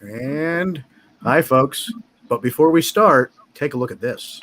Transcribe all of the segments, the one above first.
And hi, folks. But before we start, take a look at this.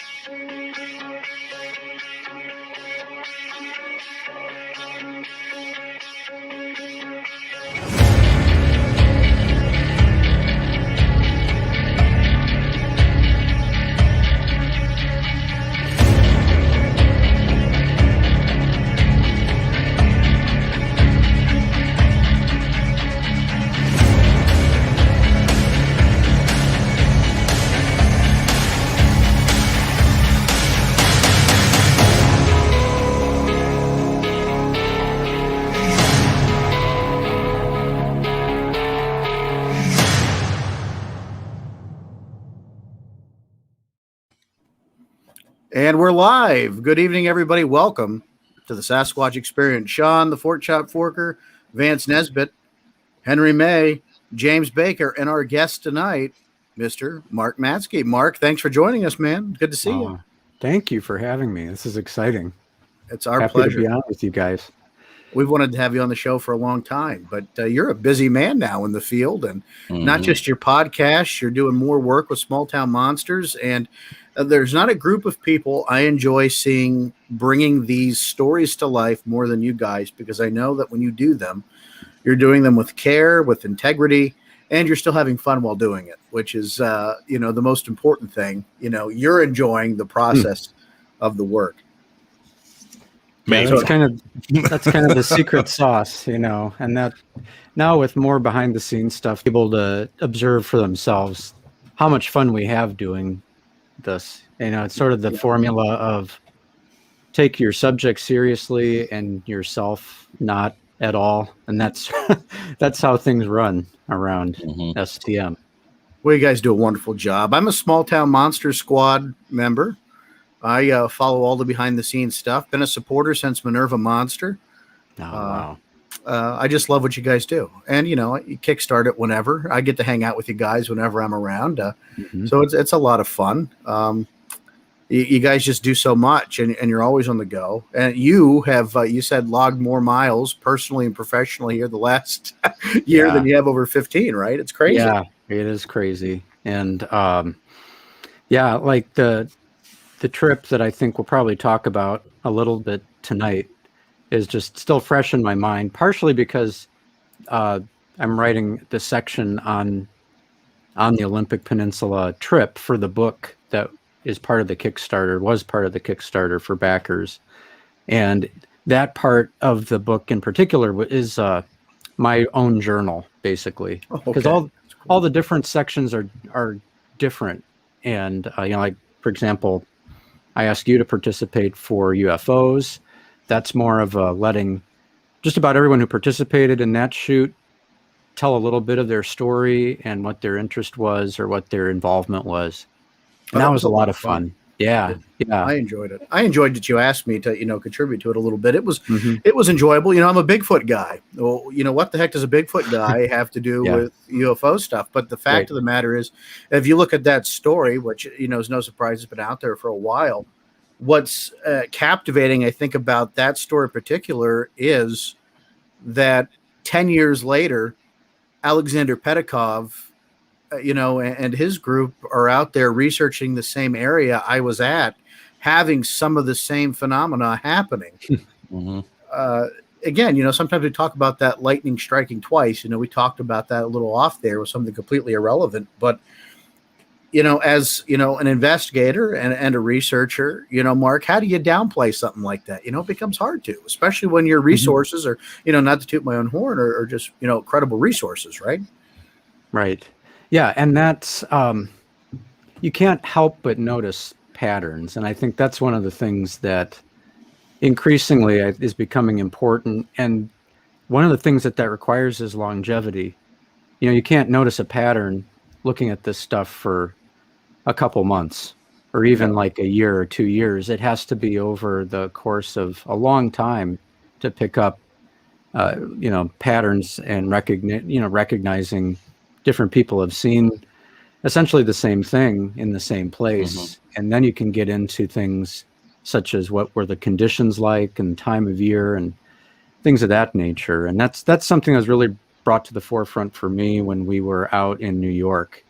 And we're live. Good evening, everybody. Welcome to the SasWhat Experience. Sean, the Fort Chop Forker, Vance Nesbitt, Henry May, James Baker, and our guest tonight, Mr. Mark Matzke. Mark, thanks for joining us, man. Good to see you. Thank you for having me. This is exciting. It's our Happy pleasure to be on with you guys. We've wanted to have you on the show for a long time, but you're a busy man now in the field, and not just your podcast. You're doing more work with Small Town Monsters, and there's not a group of people I enjoy seeing bringing these stories to life more than you guys, because I know that when you do them, you're doing them with care, with integrity, and you're still having fun while doing it, which is, the most important thing. You're enjoying the process of the work. Yeah, that's kind of the secret sauce, and that now with more behind the scenes stuff, able to observe for themselves how much fun we have doing this. It's sort of the formula of take your subject seriously and yourself not at all, and that's that's how things run around STM. Well, you guys do a wonderful job. I'm a Small Town Monster Squad member. I follow all the behind-the-scenes stuff. Been a supporter since Minerva Monster. Oh, wow. I just love what you guys do. And, you kickstart it whenever. I get to hang out with you guys whenever I'm around. So it's a lot of fun. You guys just do so much, and you're always on the go. And you have, you said, logged more miles personally and professionally here the last year than you have over 15, right? It's crazy. Yeah, it is crazy. And, like the trip that I think we'll probably talk about a little bit tonight is just still fresh in my mind, partially because I'm writing the section on the Olympic Peninsula trip for the book that is part of the Kickstarter, was part of the Kickstarter for backers. And that part of the book in particular is my own journal, basically, because all the different sections are different. And, like, for example, I asked you to participate for UFOs. That's more of letting just about everyone who participated in that shoot tell a little bit of their story and what their interest was or what their involvement was. And that was a lot of fun. Yeah. I enjoyed it. I enjoyed that you asked me to, contribute to it a little bit. It was enjoyable. I'm a Bigfoot guy. Well, what the heck does a Bigfoot guy have to do with UFO stuff? But the fact of the matter is, if you look at that story, which, is no surprise, has been out there for a while, what's captivating, I think, about that story in particular is that 10 years later, Alexander Pedikov, and his group are out there researching the same area I was at, having some of the same phenomena happening. Again, sometimes we talk about that lightning striking twice. We talked about that a little off there with something completely irrelevant. But, as, an investigator and a researcher, Mark, how do you downplay something like that? It becomes hard to, especially when your resources are, not to toot my own horn, or just, credible resources, right? Right. Yeah, and that's you can't help but notice patterns, and I think that's one of the things that increasingly is becoming important. And one of the things that requires is longevity. You can't notice a pattern looking at this stuff for a couple months or even like a year or 2 years. It has to be over the course of a long time to pick up, patterns and recognizing different people have seen essentially the same thing in the same place. And then you can get into things such as what were the conditions like and time of year and things of that nature. And that's something that's really brought to the forefront for me when we were out in New York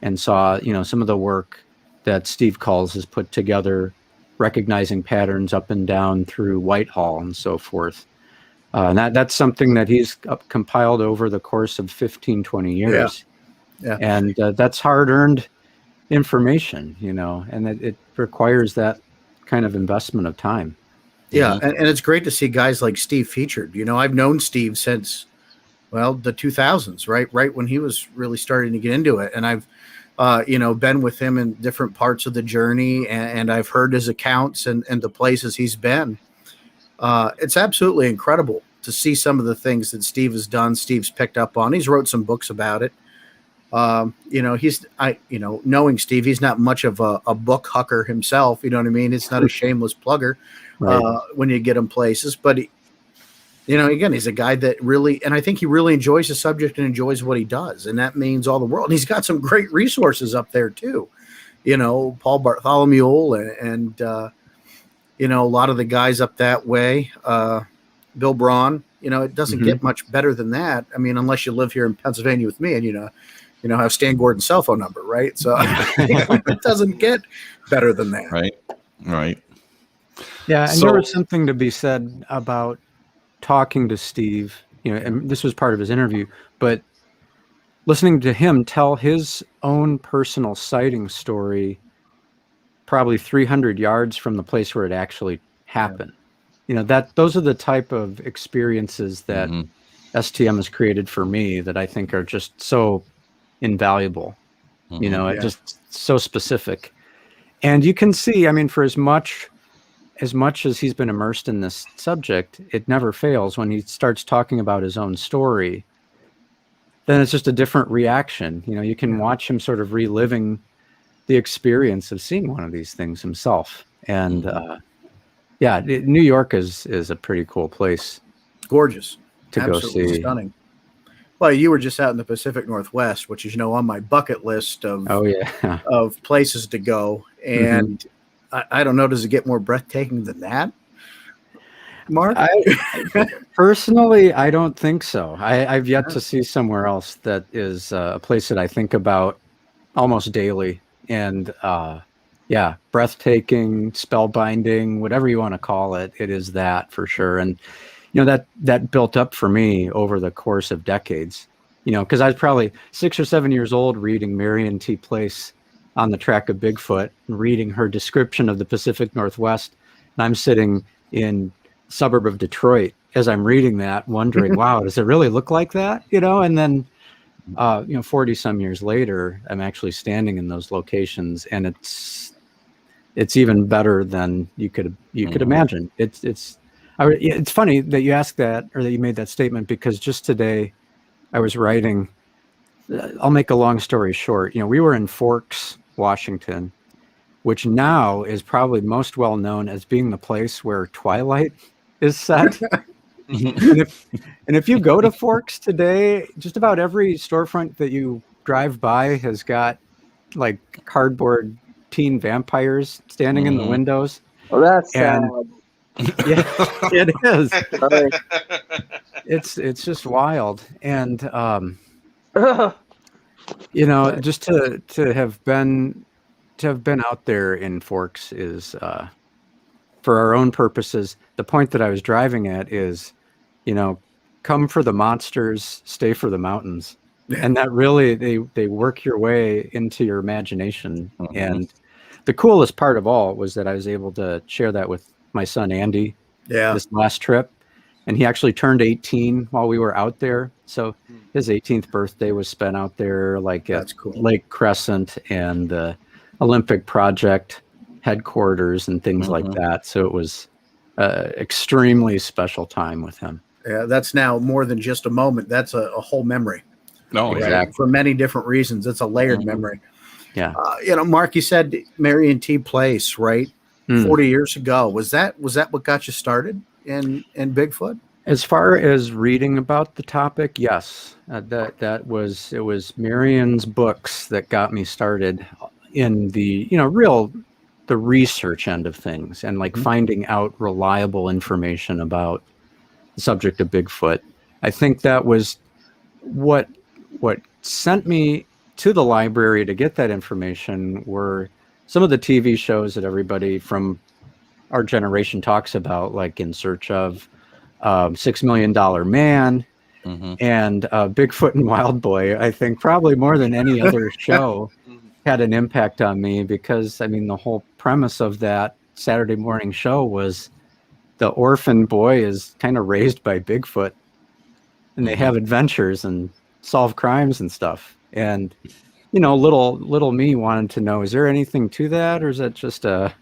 and saw, some of the work that Steve Kulls has put together, recognizing patterns up and down through Whitehall and so forth. And that's something that he's compiled over the course of 15, 20 years. Yeah. And that's hard-earned information, and it requires that kind of investment of time. Yeah, and it's great to see guys like Steve featured. I've known Steve since, the 2000s, right when he was really starting to get into it. And I've, been with him in different parts of the journey, and I've heard his accounts and the places he's been. It's absolutely incredible to see some of the things that Steve has done. Steve's picked up on. He's wrote some books about it. Knowing Steve, he's not much of a book hucker himself. You know what I mean? It's not a shameless plugger when you get him places, but again, he's a guy that really, and I think he really enjoys the subject and enjoys what he does. And that means all the world. And he's got some great resources up there too. Paul Bartholomew and a lot of the guys up that way, Bill Braun, it doesn't get much better than that. I mean, unless you live here in Pennsylvania with me and, have Stan Gordon's cell phone number, right? So it doesn't get better than that. Right. Yeah, and there was something to be said about talking to Steve, and this was part of his interview, but listening to him tell his own personal sighting story probably 300 yards from the place where it actually happened. Those are the type of experiences that STM has created for me that I think are just so invaluable, just so specific. And you can see, for as much as he's been immersed in this subject, it never fails when he starts talking about his own story. Then it's just a different reaction. You can watch him sort of reliving the experience of seeing one of these things himself. And New York is a pretty cool place. Gorgeous. To absolutely go see. Stunning. Well, you were just out in the Pacific Northwest, which is, on my bucket list of of places to go. And I don't know, does it get more breathtaking than that, Mark? Personally, I don't think so. I've yet to see somewhere else that is a place that I think about almost daily. And breathtaking, spellbinding, whatever you want to call it, it is that for sure. And that built up for me over the course of decades. Because I was probably 6 or 7 years old reading Marion T. Place on the track of Bigfoot, and reading her description of the Pacific Northwest. And I'm sitting in a suburb of Detroit as I'm reading that, wondering, wow, does it really look like that? And then 40 some years later, I'm actually standing in those locations, and it's even better than you could imagine. It's funny that you asked that, or that you made that statement, because just today I was writing. I'll make a long story short. We were in Forks, Washington, which now is probably most well known as being the place where Twilight is set. And if you go to Forks today, just about every storefront that you drive by has got like cardboard teen vampires standing in the windows. Well, that's sad. Yeah, it is. It's just wild. And just to have been out there in Forks is for our own purposes. The point that I was driving at is, come for the monsters, stay for the mountains. And that really, they work your way into your imagination. And the coolest part of all was that I was able to share that with my son, Andy, this last trip. And he actually turned 18 while we were out there. So his 18th birthday was spent out there, like at Lake Crescent and the Olympic Project headquarters and things like that. So it was extremely special time with him. Yeah, that's now more than just a moment. That's a whole memory. No, exactly. For many different reasons. It's a layered memory. Yeah. Mark, you said Marion T. Place, right? 40 years ago. Was that what got you started in Bigfoot? As far as reading about the topic, yes. It was Marion's books that got me started in the the research end of things, and like finding out reliable information about the subject of Bigfoot. I think that was what sent me to the library to get that information were some of the TV shows that everybody from our generation talks about, like In Search of, $6 Million Man, and Bigfoot and Wild Boy. I think probably more than any other show had an impact on me, because I mean the whole premise of that Saturday morning show was the orphan boy is kind of raised by Bigfoot, and they have adventures and solve crimes and stuff. And little me wanted to know, is there anything to that, or is that just a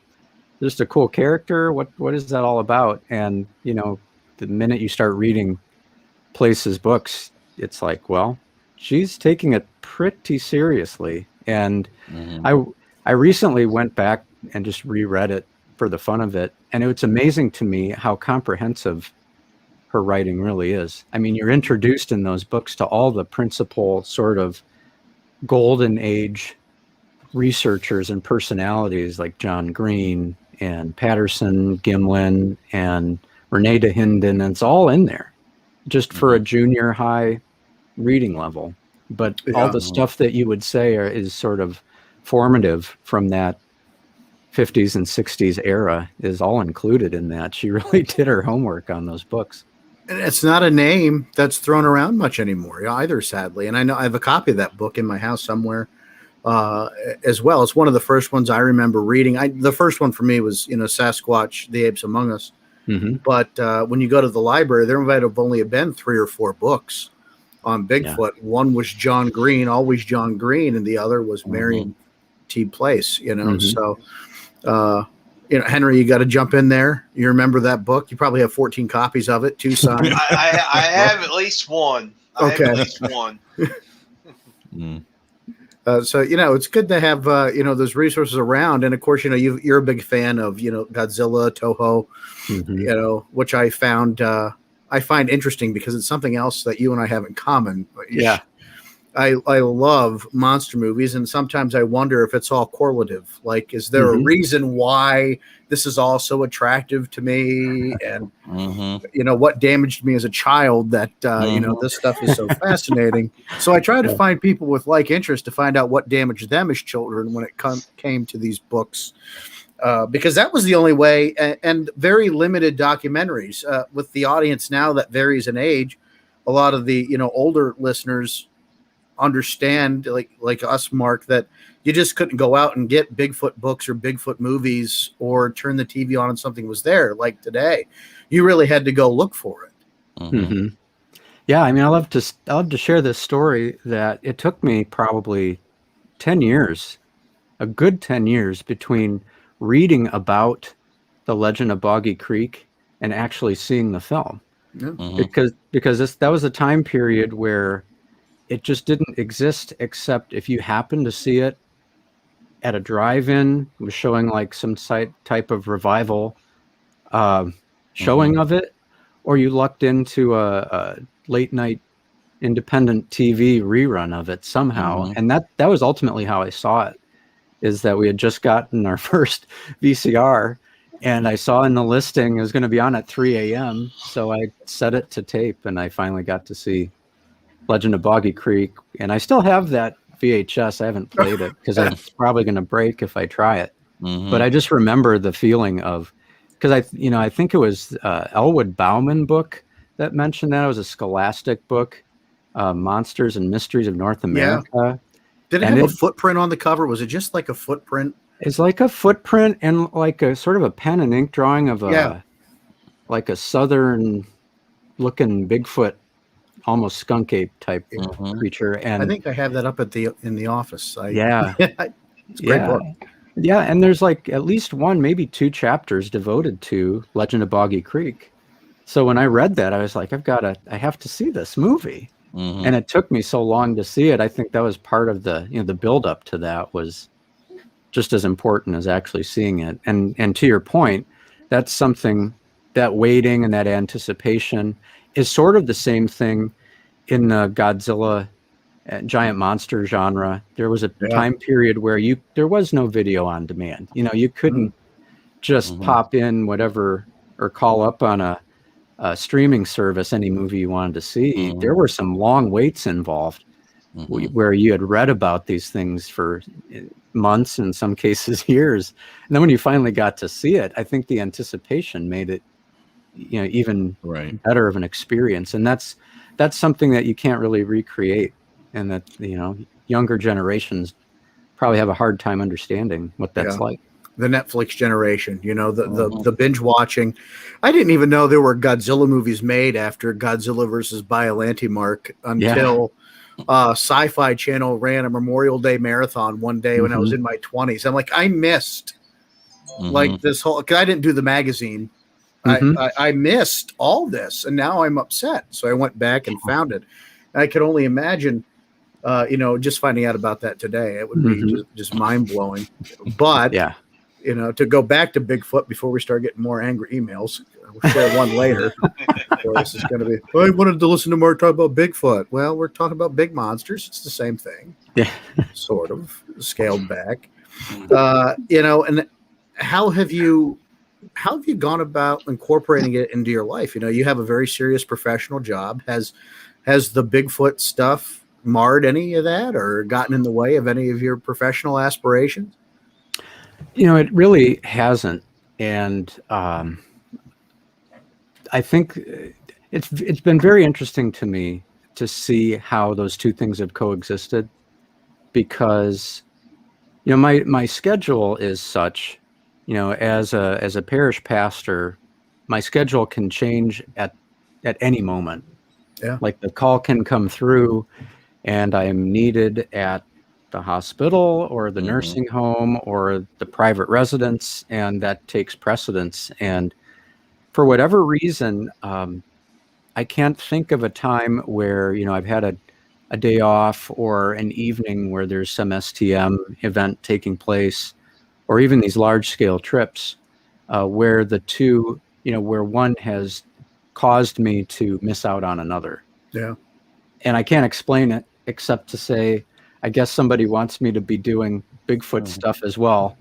cool character? What is that all about? And the minute you start reading Place's books, it's like, well, she's taking it pretty seriously. And I recently went back and just reread it for the fun of it, and it's amazing to me how comprehensive her writing really is. I mean, you're introduced in those books to all the principal sort of golden age researchers and personalities like John Green and Patterson Gimlin and Renee DeHinden, and it's all in there just for a junior high reading level. But all the stuff that you would say is sort of formative from that 50s and 60s era is all included in that. She really did her homework on those books. And it's not a name that's thrown around much anymore either, sadly. And I know I have a copy of that book in my house somewhere as well. It's one of the first ones I remember reading. The first one for me was, SasWhat, The Apes Among Us. But when you go to the library, there might have only been 3 or 4 books on Bigfoot. Yeah. One was John Green, always John Green, and the other was Marion T. Place, So, Henry, you got to jump in there. You remember that book? You probably have 14 copies of it, 2 signed. I have at least one. Okay. I have at least one. So, it's good to have, those resources around. And of course, you're a big fan of, Godzilla, Toho, which I find interesting because it's something else that you and I have in common. Yeah. I love monster movies, and sometimes I wonder if it's all correlative. Like, is there a reason why this is all so attractive to me? And, what damaged me as a child that, this stuff is so fascinating. So I try to find people with like interest to find out what damaged them as children when it came to these books. Because that was the only way, and very limited documentaries with the audience now that varies in age. A lot of the, older listeners understand, like us, Mark, that you just couldn't go out and get Bigfoot books or Bigfoot movies or turn the TV on and something was there like today. You really had to go look for it. Yeah, I mean, I love to share this story that it took me probably 10 years, a good 10 years between reading about the Legend of Boggy Creek and actually seeing the film. Because that was a time period where it just didn't exist, except if you happened to see it at a drive-in. It was showing like some type of revival showing of it, or you lucked into a late night independent TV rerun of it somehow. And that was ultimately how I saw it, is that we had just gotten our first VCR, and I saw in the listing it was going to be on at 3 a.m. So I set it to tape, and I finally got to see Legend of Boggy Creek. And I still have that VHS. I haven't played it because it's probably going to break if I try it. But I just remember the feeling of, because I think it was Elwood Bauman book that mentioned that. It was a Scholastic book, Monsters and Mysteries of North America. Yeah. Did it have a footprint on the cover? Was it just like a footprint? It's like a footprint and like a sort of a pen and ink drawing of like a southern looking Bigfoot, almost skunk ape type creature. And I think I have that up in the office. It's a great book. Yeah, and there's like at least 1, maybe 2 chapters devoted to Legend of Boggy Creek. So when I read that, I was like, I have to see this movie. And it took me so long to see it. I think that was part of the the build up to that was just as important as actually seeing it. And to your point, that's something, that waiting and that anticipation is sort of the same thing in the Godzilla giant monster genre. There was a time period where there was no video on demand. You couldn't just pop in whatever or call up on a streaming service, any movie you wanted to see, there were some long waits involved where you had read about these things for months, in some cases years. And then when you finally got to see it, I think the anticipation made it, even better of an experience. And that's something that you can't really recreate, and that, younger generations probably have a hard time understanding what that's like. The Netflix generation, the binge watching. I didn't even know there were Godzilla movies made after Godzilla versus Biollante Mark until Sci-Fi Channel ran a Memorial Day marathon one day when I was in my 20s. I'm like, I missed like this whole, because I didn't do the magazine. I missed all this, and now I'm upset. So I went back and found it. And I could only imagine, just finding out about that today, it would be just mind blowing. But to go back to Bigfoot before we start getting more angry emails, we'll share one later. This is going to be, I wanted to listen to Mark talk about Bigfoot. Well, we're talking about big monsters. It's the same thing. Yeah. Sort of scaled back. And how have you gone about incorporating it into your life? You have a very serious professional job. Has the Bigfoot stuff marred any of that or gotten in the way of any of your professional aspirations? It really hasn't. And I think it's been very interesting to me to see how those two things have coexisted, because, my schedule is such, as a parish pastor, my schedule can change at any moment. Yeah. Like the call can come through and I am needed at the hospital or the nursing home or the private residence, and that takes precedence. And for whatever reason, I can't think of a time where, I've had a day off or an evening where there's some STM event taking place, or even these large scale trips, where the two, where one has caused me to miss out on another. Yeah. And I can't explain it except to say, I guess somebody wants me to be doing Bigfoot stuff as well.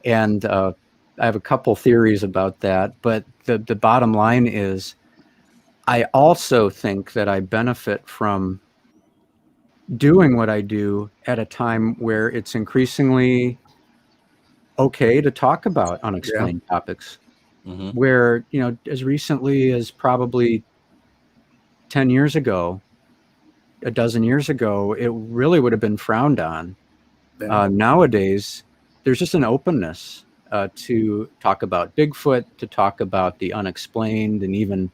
And I have a couple theories about that. But the bottom line is, I also think that I benefit from doing what I do at a time where it's increasingly okay to talk about unexplained topics. Where, as recently as probably 10 years ago, a dozen years ago, it really would have been frowned on. Nowadays, there's just an openness to talk about Bigfoot, to talk about the unexplained, and even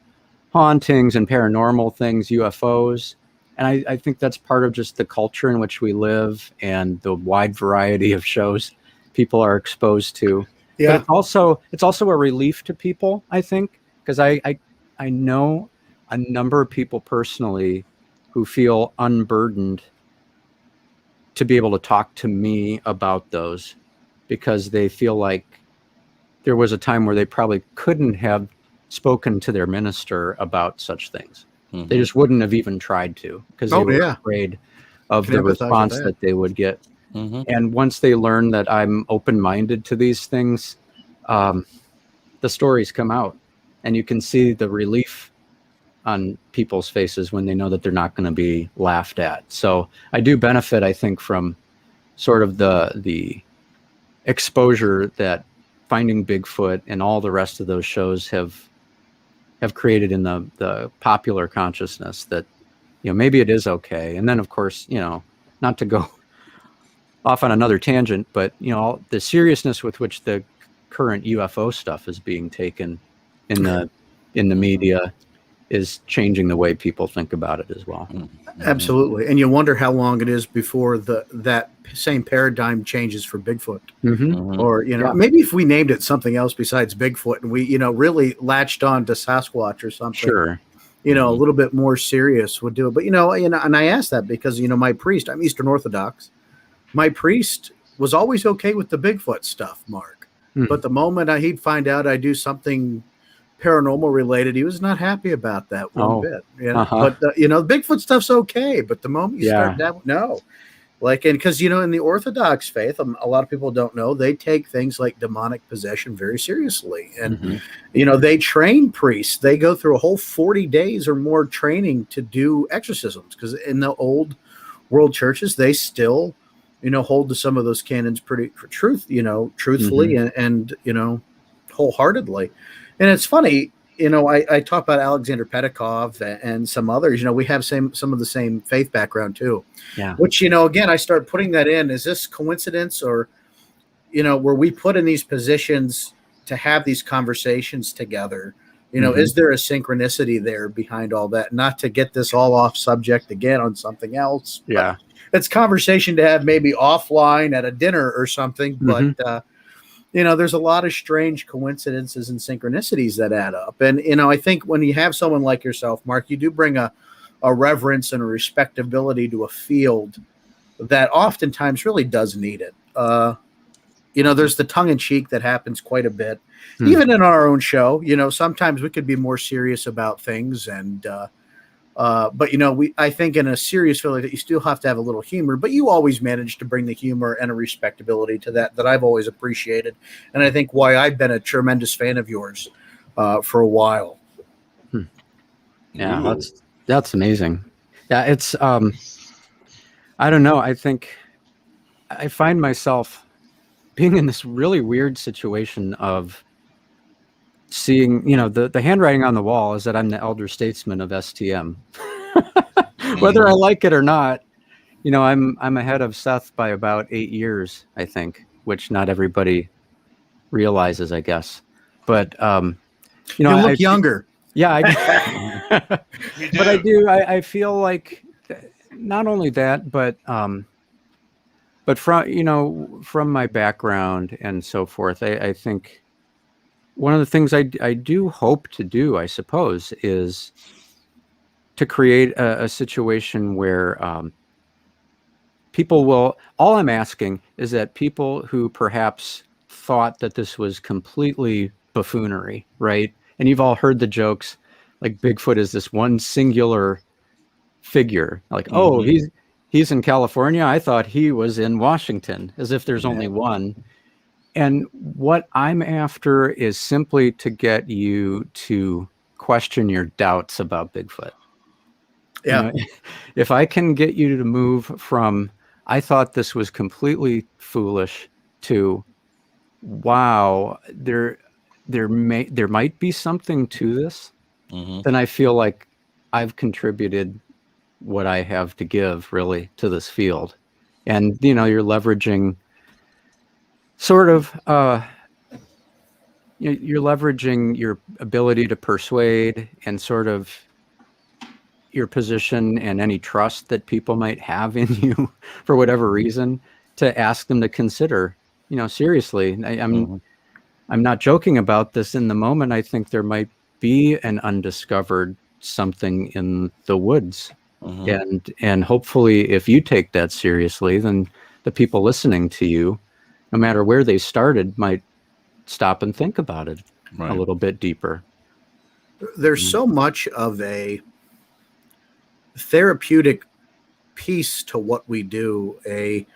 hauntings and paranormal things, UFOs. And I think that's part of just the culture in which we live and the wide variety of shows people are exposed to. Yeah. But it's also a relief to people, I think, because I know a number of people personally who feel unburdened to be able to talk to me about those, because they feel like there was a time where they probably couldn't have spoken to their minister about such things. They just wouldn't have even tried to, because they were afraid of the response that they would get. And once they learn that I'm open-minded to these things, the stories come out, and you can see the relief on people's faces when they know that they're not going to be laughed at. So I do benefit, I think, from sort of the exposure that Finding Bigfoot and all the rest of those shows have created in the popular consciousness, that, maybe it is okay. And then, of course, not to go off on another tangent, but, all the seriousness with which the current UFO stuff is being taken in the media is changing the way people think about it as well. Absolutely. And you wonder how long it is before that same paradigm changes for Bigfoot. Or, maybe if we named it something else besides Bigfoot, and we, really latched on to SasWhat or something, sure, a little bit more serious would do it. But, and I asked that because, my priest, I'm Eastern Orthodox. My priest was always okay with the Bigfoot stuff, Mark. But the moment he'd find out I do something paranormal related, he was not happy about that one bit. But the Bigfoot stuff's okay, but the moment you start that, no. Like, and because, in the Orthodox faith, a lot of people don't know, they take things like demonic possession very seriously. And, they train priests. They go through a whole 40 days or more training to do exorcisms, because in the old world churches, they still, hold to some of those canons truthfully and wholeheartedly. And it's funny, I talk about Alexander Pedikov and some others. We have some of the same faith background too. Yeah. Which, again, I start putting that in. Is this coincidence, or, were we put in these positions to have these conversations together? Is there a synchronicity there behind all that? Not to get this all off subject again on something else. Yeah. It's conversation to have maybe offline at a dinner or something. But, there's a lot of strange coincidences and synchronicities that add up. And, I think when you have someone like yourself, Mark, you do bring a reverence and a respectability to a field that oftentimes really does need it. There's the tongue in cheek that happens quite a bit, even in our own show. Sometimes we could be more serious about things, and but I think in a serious field that you still have to have a little humor, but you always manage to bring the humor and a respectability to that I've always appreciated, and I think why I've been a tremendous fan of yours for a while. Yeah, that's amazing. Yeah, it's I don't know. I think I find myself being in this really weird situation of seeing, the handwriting on the wall is that I'm the elder statesman of STM. Whether I like it or not, I'm ahead of Seth by about 8 years, I think, which not everybody realizes, I guess. But you look younger. Yeah, I do. But I do. I feel like not only that, but from my background and so forth, I think one of the things I do hope to do, I suppose, is to create a situation where people will. All I'm asking is that people who perhaps thought that this was completely buffoonery, right? And you've all heard the jokes, like Bigfoot is this one singular figure. Like, oh, he's in California. I thought he was in Washington, as if there's only one. And what I'm after is simply to get you to question your doubts about Bigfoot. Yeah. If I can get you to move from, I thought this was completely foolish, to, wow, there might be something to this, then I feel like I've contributed what I have to give, really, to this field. And, you're leveraging you're leveraging your ability to persuade and sort of your position and any trust that people might have in you for whatever reason, to ask them to consider, seriously. I'm not joking about this in the moment. I think there might be an undiscovered something in the woods. And hopefully if you take that seriously, then the people listening to you, no matter where they started, might stop and think about it a little bit deeper. There's so much of a therapeutic piece to what we do, a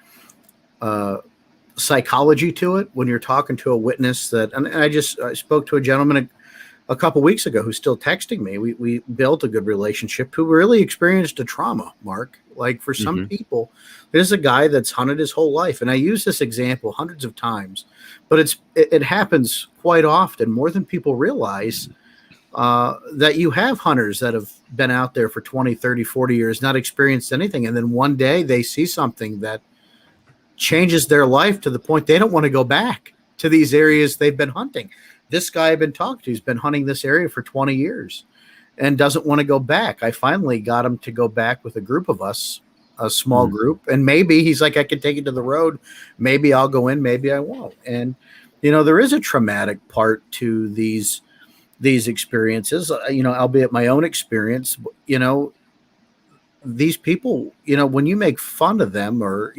psychology to it, when you're talking to a witness that, and I spoke to a gentleman a couple weeks ago who's still texting me. We built a good relationship, who really experienced a trauma, Mark. Like, for some people, there's a guy that's hunted his whole life. And I use this example hundreds of times, but it happens quite often, more than people realize, that you have hunters that have been out there for 20, 30, 40 years, not experienced anything. And then one day they see something that changes their life to the point they don't want to go back to these areas they've been hunting. This guy I've been talking to, who's been hunting this area for 20 years and doesn't want to go back. I finally got him to go back with a group of us, a small group. And maybe he's like, I could take it to the road. Maybe I'll go in, maybe I won't. And, there is a traumatic part to these experiences, albeit my own experience. These people, when you make fun of them, or,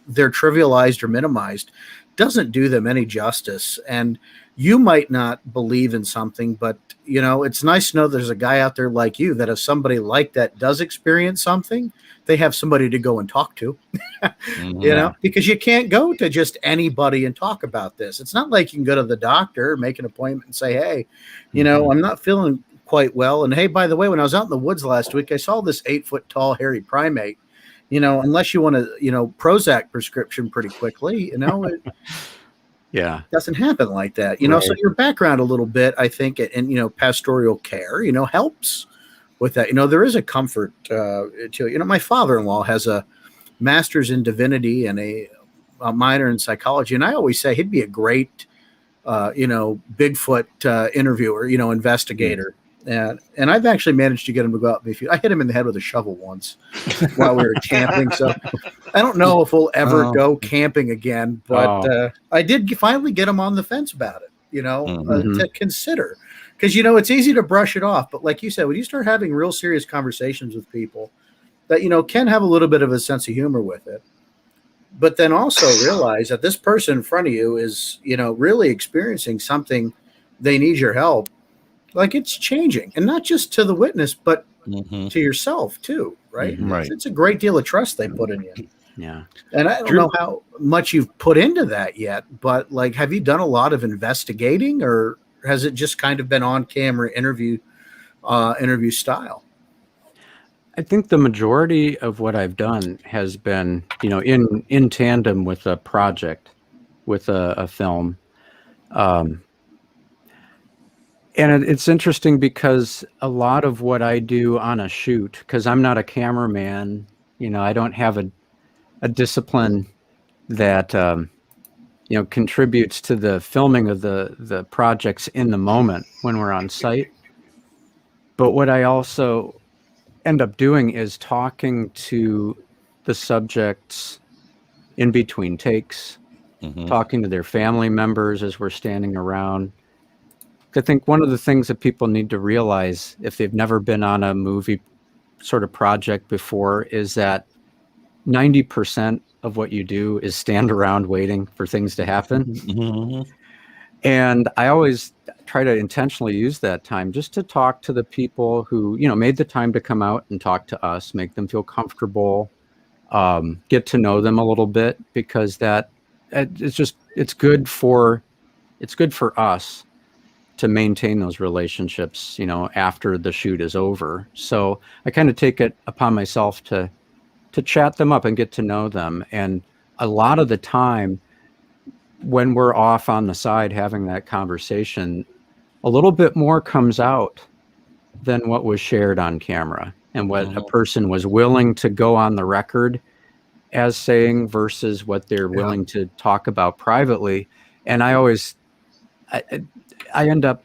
they're trivialized or minimized, doesn't do them any justice. And you might not believe in something, but it's nice to know there's a guy out there like you, that if somebody like that does experience something, they have somebody to go and talk to. because you can't go to just anybody and talk about this. It's not like you can go to the doctor, make an appointment and say, hey, I'm not feeling quite well. And hey, by the way, when I was out in the woods last week, I saw this 8-foot tall hairy primate. Unless you want to, Prozac prescription pretty quickly, it doesn't happen like that. So your background a little bit, I think, and pastoral care, helps with that. There is a comfort to my father-in-law has a master's in divinity and a minor in psychology, and I always say he'd be a great Bigfoot interviewer, investigator. And I've actually managed to get him to go out. I hit him in the head with a shovel once while we were camping. So I don't know if we'll ever go camping again, but I did finally get him on the fence about it, to consider. Because, it's easy to brush it off. But like you said, when you start having real serious conversations with people that, can have a little bit of a sense of humor with it, but then also realize that this person in front of you is, really experiencing something, they need your help. Like it's changing, and not just to the witness, but to yourself too, right? Right. It's a great deal of trust they put in you. Yeah. And I don't know how much you've put into that yet, but like, have you done a lot of investigating, or has it just kind of been on camera interview style? I think the majority of what I've done has been, in tandem with a project, with a film. And it's interesting because a lot of what I do on a shoot, because I'm not a cameraman, I don't have a discipline that, contributes to the filming of the projects in the moment when we're on site. But what I also end up doing is talking to the subjects in between takes, talking to their family members as we're standing around. I think one of the things that people need to realize if they've never been on a movie sort of project before is that 90% of what you do is stand around waiting for things to happen. And I always try to intentionally use that time just to talk to the people who, made the time to come out and talk to us, make them feel comfortable, get to know them a little bit, because it's good for us to maintain those relationships, after the shoot is over. So I kind of take it upon myself to chat them up and get to know them. And a lot of the time when we're off on the side having that conversation, a little bit more comes out than what was shared on camera and what a person was willing to go on the record as saying versus what they're willing to talk about privately. And I end up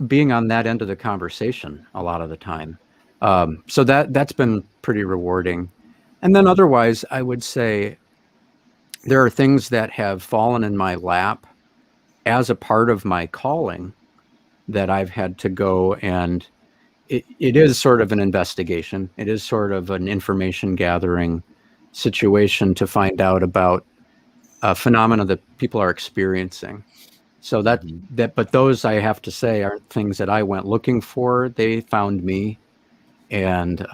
being on that end of the conversation a lot of the time. So that's been pretty rewarding. And then otherwise, I would say there are things that have fallen in my lap as a part of my calling that I've had to go, and it is sort of an investigation. It is sort of an information gathering situation to find out about a phenomena that people are experiencing. So but those, I have to say, aren't things that I went looking for. They found me, and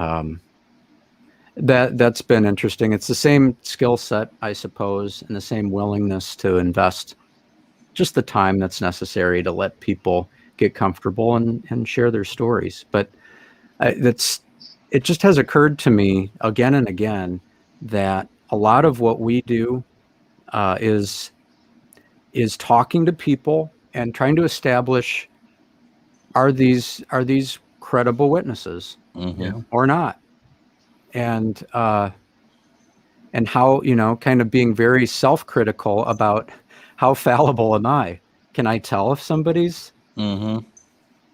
that's been interesting. It's the same skill set, I suppose, and the same willingness to invest just the time that's necessary to let people get comfortable and share their stories. But it just has occurred to me again and again that a lot of what we do is talking to people and trying to establish, are these credible witnesses or not? And how, kind of being very self-critical about how fallible am I? Can I tell if somebody's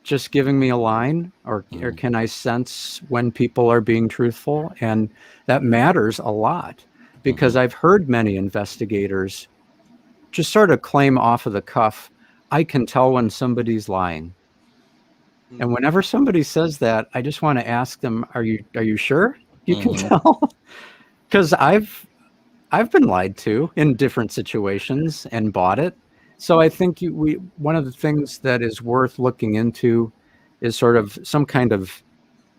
just giving me a line, or can I sense when people are being truthful? And that matters a lot, because I've heard many investigators just sort of claim off of the cuff, I can tell when somebody's lying. And whenever somebody says that, I just want to ask them, are you sure you can tell? Because I've been lied to in different situations and bought it. So I think one of the things that is worth looking into is sort of some kind of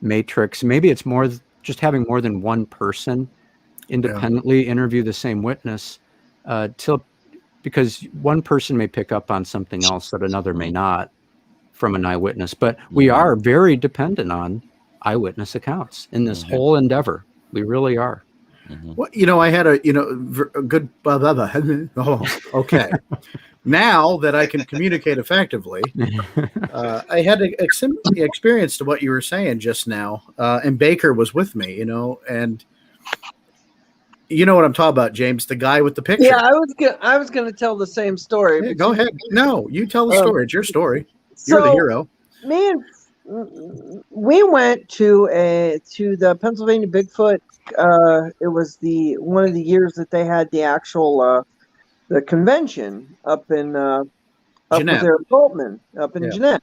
matrix. Maybe it's more just having more than one person independently interview the same witness because one person may pick up on something else that another may not from an eyewitness. But we are very dependent on eyewitness accounts in this whole endeavor. We really are. Well, I had a good okay. Now that I can communicate effectively, I had experience to what you were saying just now, and Baker was with me, and you know what I'm talking about, James, the guy with the picture. Yeah, I was gonna tell the same story. Yeah, go ahead. No, you tell the story. It's your story. You're the hero. We went to the Pennsylvania Bigfoot. It was one of the years that they had the actual the convention up in with Eric Boltman up in Jeanette.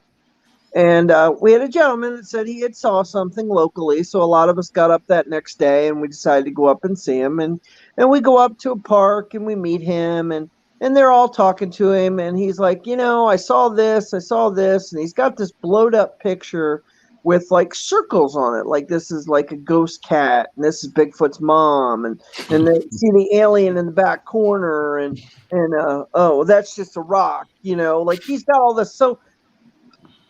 And we had a gentleman that said he had saw something locally. So a lot of us got up that next day and we decided to go up and see him. And we go up to a park and we meet him and they're all talking to him. And he's like, I saw this. And he's got this blowed up picture with like circles on it. Like this is like a ghost cat. And this is Bigfoot's mom. And they see the alien in the back corner. And oh, that's just a rock, like he's got all this. So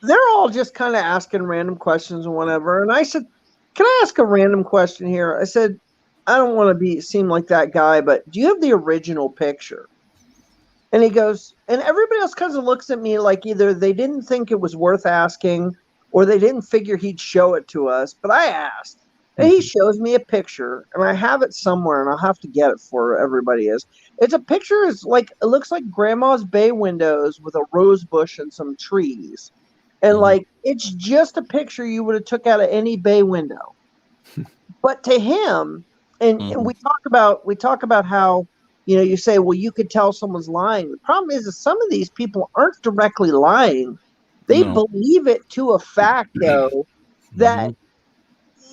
they're all just kind of asking random questions and whatever. And I said, can I ask a random question here? I said, I don't want to seem like that guy, but do you have the original picture? And he goes, and everybody else kind of looks at me like either they didn't think it was worth asking or they didn't figure he'd show it to us. But I asked, and he shows me a picture, and I have it somewhere, and I'll have to get it for everybody. It's a picture. It looks like grandma's bay windows with a rose bush and some trees. And like, it's just a picture you would have took out of any bay window. But to him, and we talk about how, you say, well, you could tell someone's lying. The problem is that some of these people aren't directly lying. They believe it to a fact, though, that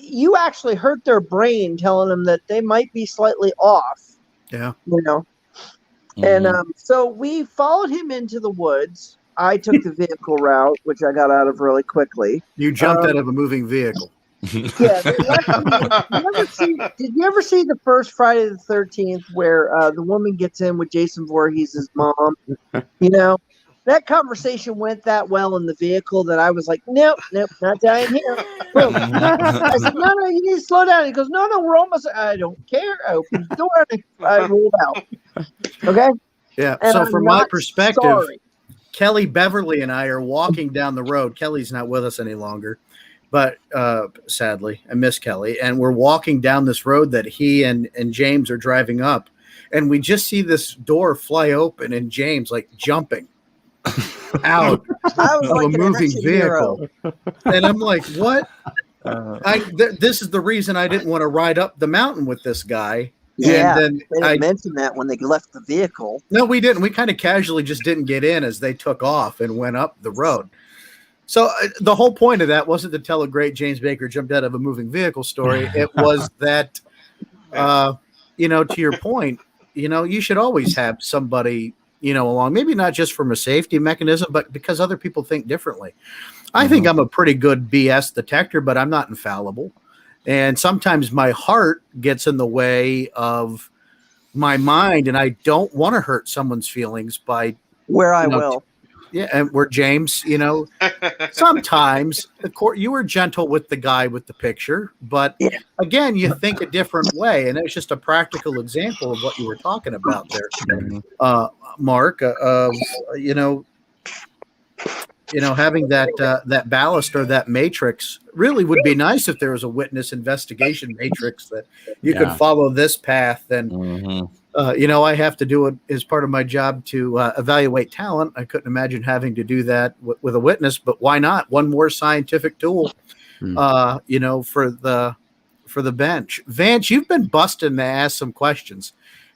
you actually hurt their brain telling them that they might be slightly off. Yeah. And so we followed him into the woods. I took the vehicle route, which I got out of really quickly. You jumped out of a moving vehicle. Yeah. Did you ever see the first Friday the 13th where the woman gets in with Jason Voorhees' mom? That conversation went that well in the vehicle that I was like, nope, not dying here. I said, no, you need to slow down. He goes, no, we're almost. I don't care. I opened the door and I rolled out. Okay. Yeah. And so from my perspective, Kelly Beverly and I are walking down the road. Kelly's not with us any longer, but sadly, I miss Kelly. And we're walking down this road that he and James are driving up. And we just see this door fly open and James like jumping out of a moving vehicle. And I'm like, what? This is the reason I didn't want to ride up the mountain with this guy. Yeah, and then they didn't mention that when they left the vehicle. No, we didn't. We kind of casually just didn't get in as they took off and went up the road. So the whole point of that wasn't to tell a great James Baker jumped out of a moving vehicle story. It was that, to your point, you should always have somebody, along, maybe not just from a safety mechanism, but because other people think differently. I think I'm a pretty good BS detector, but I'm not infallible. And sometimes my heart gets in the way of my mind, and I don't want to hurt someone's feelings by will. Yeah, and where James, sometimes you were gentle with the guy with the picture, but again, you think a different way, and it's just a practical example of what you were talking about there, Mark. Having that ballast or that matrix really would be nice if there was a witness investigation matrix that you could follow this path. And, I have to do it as part of my job to evaluate talent. I couldn't imagine having to do that with a witness, but why not? One more scientific tool, for the bench. Vance, you've been busting to ask some questions.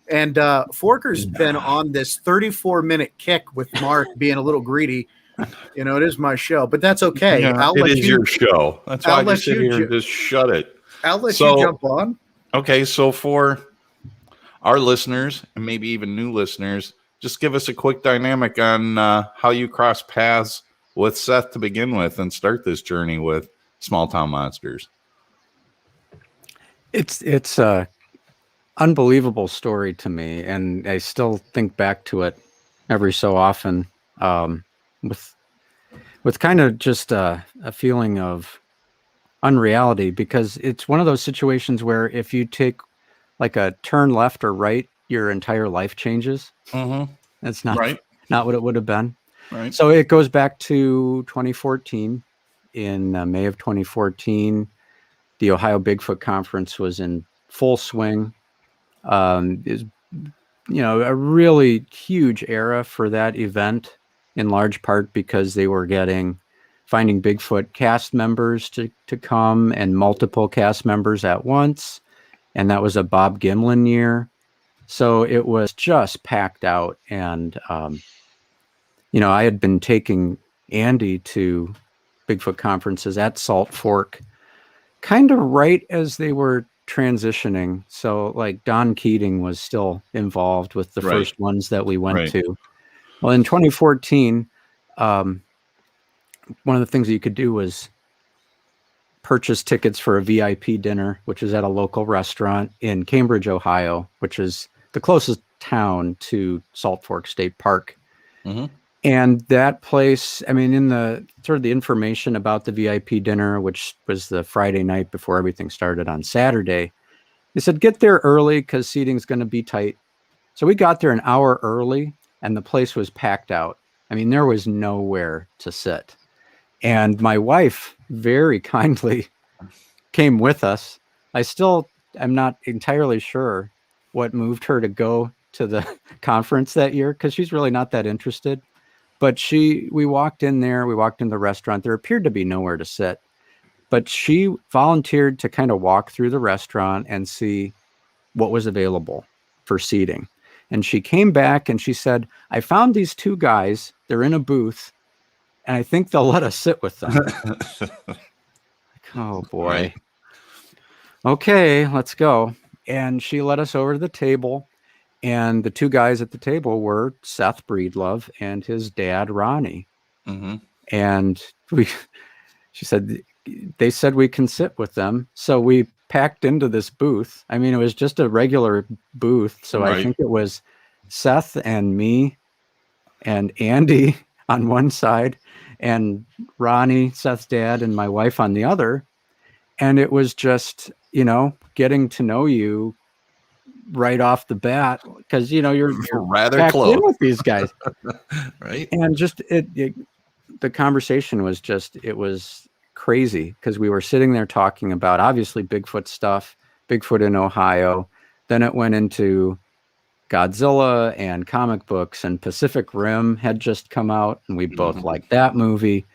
And Forker's been on this 34-minute kick with Mark being a little greedy. It is my show, but that's okay. Yeah, it is your show. That's why I just sit here and just shut it. I'll let you jump on. Okay, so for our listeners and maybe even new listeners, just give us a quick dynamic on how you cross paths with Seth to begin with and start this journey with Small Town Monsters. It's unbelievable story to me, and I still think back to it every so often, with kind of just a feeling of unreality, because it's one of those situations where if you take like a turn left or right, your entire life changes. That's not Right. not what it would have been. Right. So it goes back to 2014. In May of 2014, the Ohio Bigfoot Conference was in full swing. Is a really huge era for that event, in large part because they were getting Finding Bigfoot cast members to come, and multiple cast members at once. And that was a Bob Gimlin year. So it was just packed out. And, I had been taking Andy to Bigfoot conferences at Salt Fork kind of right as they were transitioning. So like Don Keating was still involved with the first ones that we went to. Well, in 2014, one of the things that you could do was purchase tickets for a VIP dinner, which is at a local restaurant in Cambridge, Ohio, which is the closest town to Salt Fork State Park. And that place, I mean, in the sort of the information about the VIP dinner, which was the Friday night before everything started on Saturday, they said, get there early because seating's going to be tight. So we got there an hour early and the place was packed out. I mean, there was nowhere to sit. And my wife very kindly came with us. I still am not entirely sure what moved her to go to the conference that year, because she's really not that interested. But we walked in there, we walked in the restaurant. There appeared to be nowhere to sit. But she volunteered to kind of walk through the restaurant and see what was available for seating. And she came back and she said, I found these two guys. They're in a booth, and I think they'll let us sit with them. Oh, boy. Right. Okay, let's go. And she led us over to the table. And the two guys at the table were Seth Breedlove and his dad, Ronnie. And she said, they said we can sit with them. So we packed into this booth. I mean, it was just a regular booth. So I think it was Seth and me and Andy on one side and Ronnie, Seth's dad, and my wife on the other. And it was just, getting to know you right off the bat, because you're rather close in with these guys. Right. And just the conversation was it was crazy, because we were sitting there talking about obviously Bigfoot stuff, Bigfoot in Ohio. Then it went into Godzilla and comic books, and Pacific Rim had just come out, and we both liked that movie.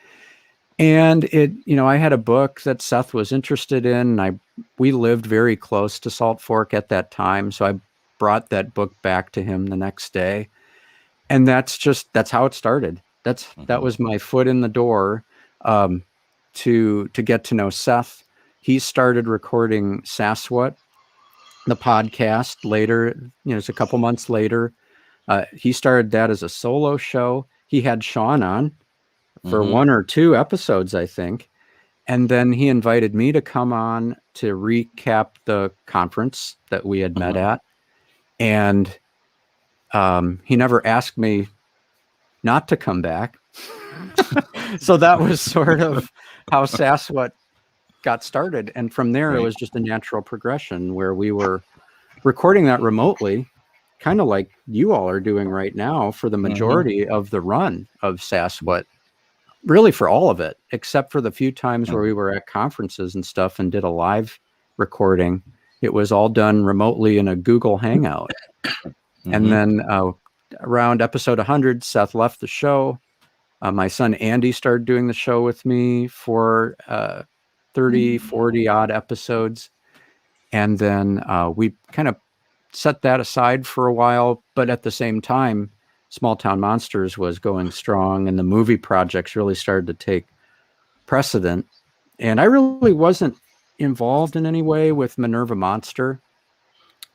And I had a book that Seth was interested in, and we lived very close to Salt Fork at that time. So I brought that book back to him the next day. And that's how it started. That was my foot in the door, to get to know Seth. He started recording SasWhat, the podcast, later, it's a couple months later. He started that as a solo show. He had Sean on for one or two episodes, I think. And then he invited me to come on to recap the conference that we had met at. And he never asked me not to come back. So that was sort of how SasWhat got started. And from there, it was just a natural progression where we were recording that remotely, kind of like you all are doing right now for the majority of the run of SasWhat. Really for all of it, except for the few times where we were at conferences and stuff and did a live recording. It was all done remotely in a Google Hangout. And then around episode 100, Seth left the show. My son Andy started doing the show with me for 30, 40 odd episodes. And then we kind of set that aside for a while. But at the same time, Small Town Monsters was going strong, and the movie projects really started to take precedent. And I really wasn't involved in any way with Minerva Monster.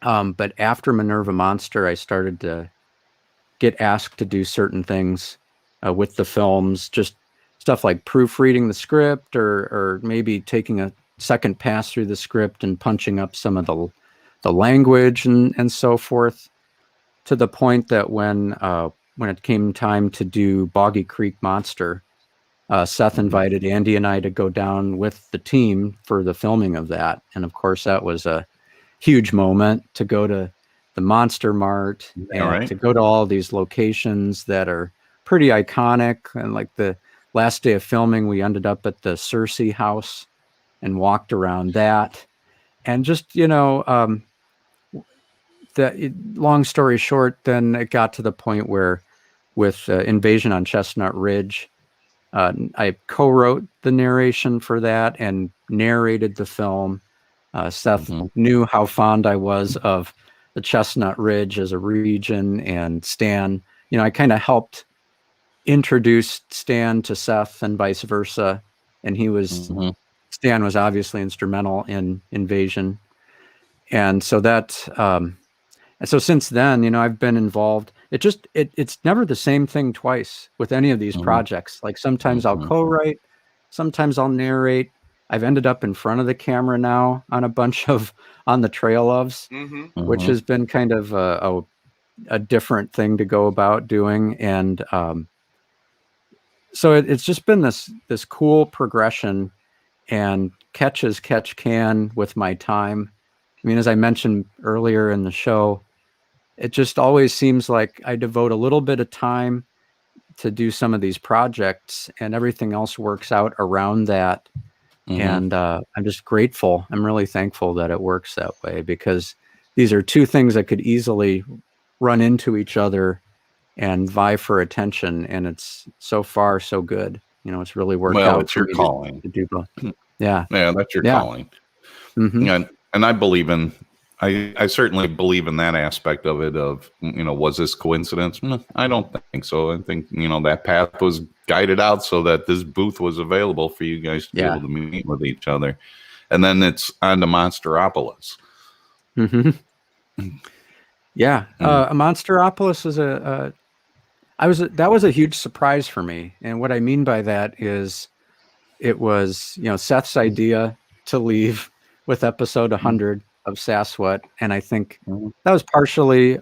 But after Minerva Monster, I started to get asked to do certain things with the films, just stuff like proofreading the script, or maybe taking a second pass through the script and punching up some of the language and so forth, to the point that when it came time to do Boggy Creek Monster, Seth invited Andy and I to go down with the team for the filming of that. And of course, that was a huge moment to go to the Monster Mart and to go to all these locations that are pretty iconic. And like the last day of filming, we ended up at the Cersei house and walked around that. And just, long story short, then it got to the point where with Invasion on Chestnut Ridge, I co-wrote the narration for that and narrated the film. Seth knew how fond I was of the Chestnut Ridge as a region, and Stan, I kind of helped introduce Stan to Seth and vice versa. And Stan was obviously instrumental in Invasion. And so so since then, I've been involved. It's never the same thing twice with any of these projects. Like sometimes I'll co-write, sometimes I'll narrate. I've ended up in front of the camera now on a bunch of On the Trail Ofs, which has been kind of a different thing to go about doing. And so it's just been this cool progression and catch as catch can with my time. I mean, as I mentioned earlier in the show, it just always seems like I devote a little bit of time to do some of these projects, and everything else works out around that. And I'm just grateful. I'm really thankful that it works that way, because these are two things that could easily run into each other and vie for attention. And it's so far so good. It's really worked out. It's your calling to do both. Yeah. Yeah, that's your calling. And I believe I certainly believe in that aspect of it. Was this coincidence? I don't think so. I think that path was guided out so that this booth was available for you guys to be able to meet with each other, and then it's on to Monsteropolis. Yeah, Monsteropolis is that was a huge surprise for me, and what I mean by that is it was Seth's idea to leave with episode 100 of SasWhat, and I think that was partially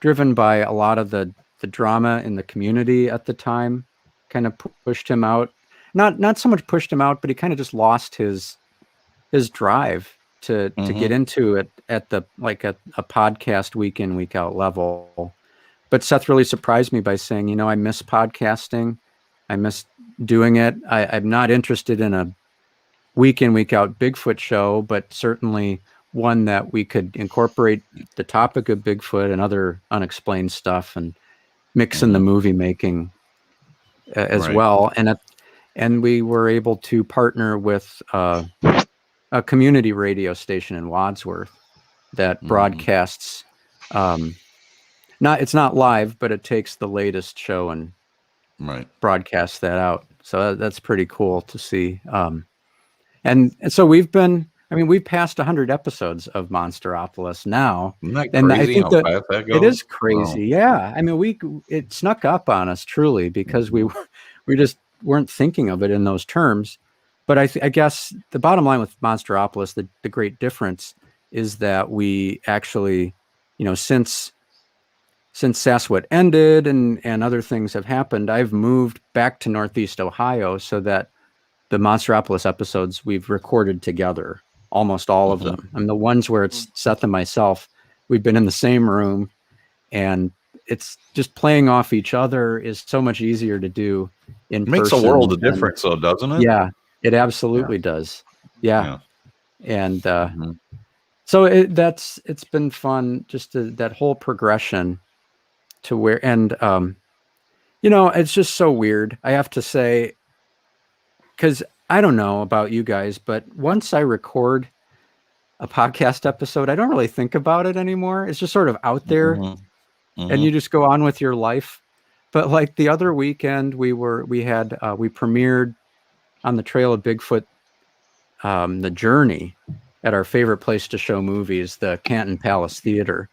driven by a lot of the drama in the community at the time. Kind of pushed him out. Not so much pushed him out, but he kind of just lost his drive to get into it at a podcast week in, week out level. But Seth really surprised me by saying, I miss podcasting. I miss doing it. I'm not interested in a week in, week out Bigfoot show, but certainly one that we could incorporate the topic of Bigfoot and other unexplained stuff and mix in the movie making as well. And we were able to partner with a community radio station in Wadsworth that broadcasts, it's not live, but it takes the latest show and broadcasts that out. So that's pretty cool to see. And so we've passed 100 episods of Monsteropolis now. Isn't that and crazy? I think that goes? It is crazy. Yeah. I mean, it snuck up on us truly, because we just weren't thinking of it in those terms. But I guess the bottom line with Monsteropolis, the great difference is that we actually, since SasWhat ended and other things have happened, I've moved back to Northeast Ohio so that the Monsteropolis episodes we've recorded together, almost all of them. And the ones where it's Seth and myself, we've been in the same room, and it's just playing off each other is so much easier to do in person. Makes a world of difference, though, doesn't it? Yeah, it absolutely does. Yeah. And so it's been fun, just that whole progression to where, and it's just so weird, I have to say, because I don't know about you guys, but once I record a podcast episode, I don't really think about it anymore. It's just sort of out there, and you just go on with your life. But like the other weekend, we premiered On the Trail of Bigfoot, The Journey, at our favorite place to show movies, the Canton Palace Theater.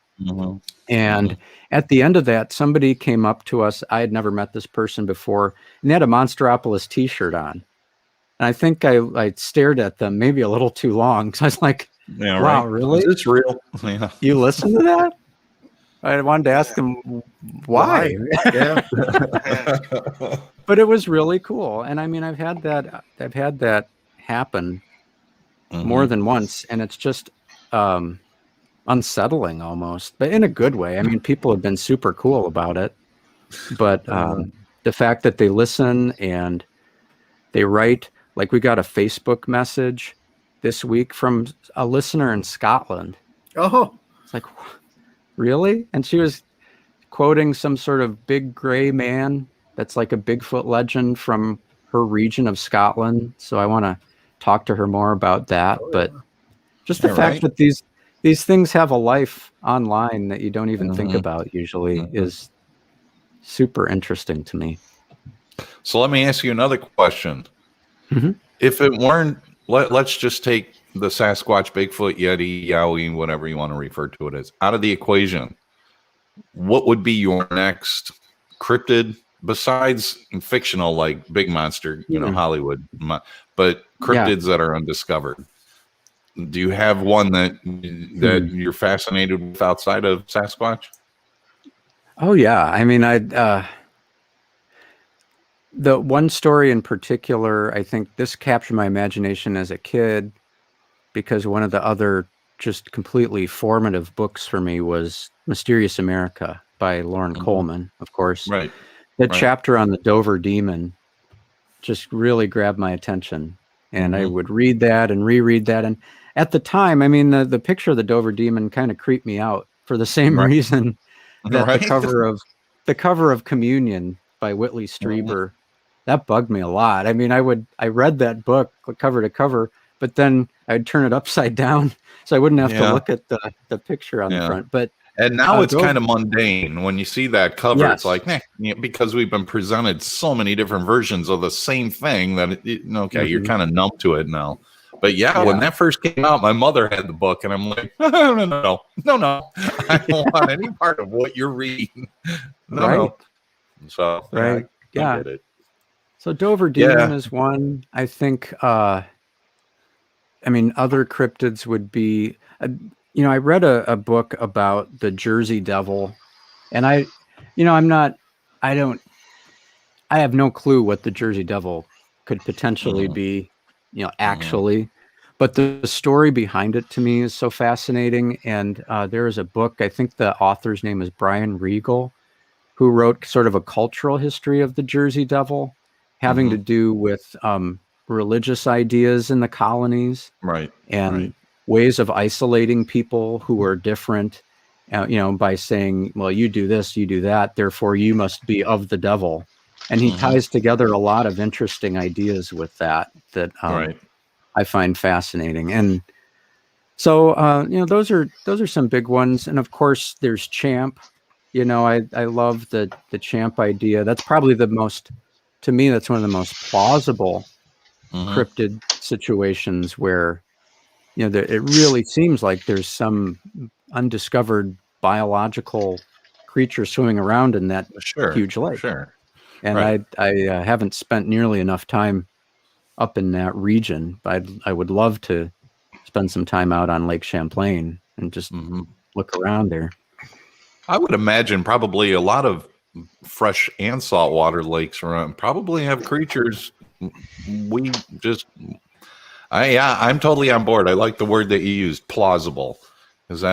And at the end of that, somebody came up to us. I had never met this person before, and they had a Monsteropolis t-shirt on. And I think I stared at them maybe a little too long. So I was like, Yeah, Wow, right? really? Is this real? Yeah. You listen to that? I wanted to ask him why. Yeah. But it was really cool. And I mean, I've had that happen more than once, and it's just unsettling almost, but in a good way. I mean, people have been super cool about it, but the fact that they listen and they write, like we got a Facebook message this week from a listener in Scotland. Oh, It's like, really? And she was quoting some sort of big gray man that's like a Bigfoot legend from her region of Scotland. So I want to talk to her more about that. But just the fact that these things have a life online that you don't even think about usually is super interesting to me. So let me ask you another question. If it weren't, let's just take the Sasquatch, Bigfoot, Yeti, Yowie, whatever you want to refer to it as, out of the equation, what would be your next cryptid besides fictional, like big monster, Hollywood, but cryptids that are undiscovered? Do you have one that you're fascinated with outside of Sasquatch? Oh yeah, I mean, the one story in particular, I think this captured my imagination as a kid, because one of the other just completely formative books for me was Mysterious America by Lauren Coleman, of course. Right. That chapter on the Dover Demon just really grabbed my attention. And I would read that and reread that. And at the time, I mean, the picture of the Dover Demon kind of creeped me out for the same reason that the cover of Communion by Whitley Strieber, that bugged me a lot. I mean, I read that book cover to cover, but then I'd turn it upside down so I wouldn't have to look at the picture on the front. And now it's kind of mundane when you see that cover. It's like, because we've been presented so many different versions of the same thing that you're kind of numb to it now. But when that first came out, my mother had the book, and I'm like, no, I don't want any part of what you're reading. No. So I get it. So Dover Demon is one. I think. I mean, other cryptids would be. I read a book about the Jersey Devil, and I have no clue what the Jersey Devil could potentially be, actually, but the story behind it to me is so fascinating. And there is a book, I think the author's name is Brian Regal, who wrote sort of a cultural history of the Jersey Devil, having to do with religious ideas in the colonies, and ways of isolating people who are different, by saying, well, you do this, you do that, therefore you must be of the devil. And he ties together a lot of interesting ideas with that I find fascinating. And so, those are some big ones. And of course there's Champ. I love the Champ idea. That's probably to me, that's one of the most plausible cryptid situations where, it really seems like there's some undiscovered biological creature swimming around in that huge lake. And I haven't spent nearly enough time up in that region, but I would love to spend some time out on Lake Champlain and just look around there. I would imagine probably a lot of fresh and saltwater lakes around probably have creatures we just I'm totally on board. I like the word that you used, plausible, because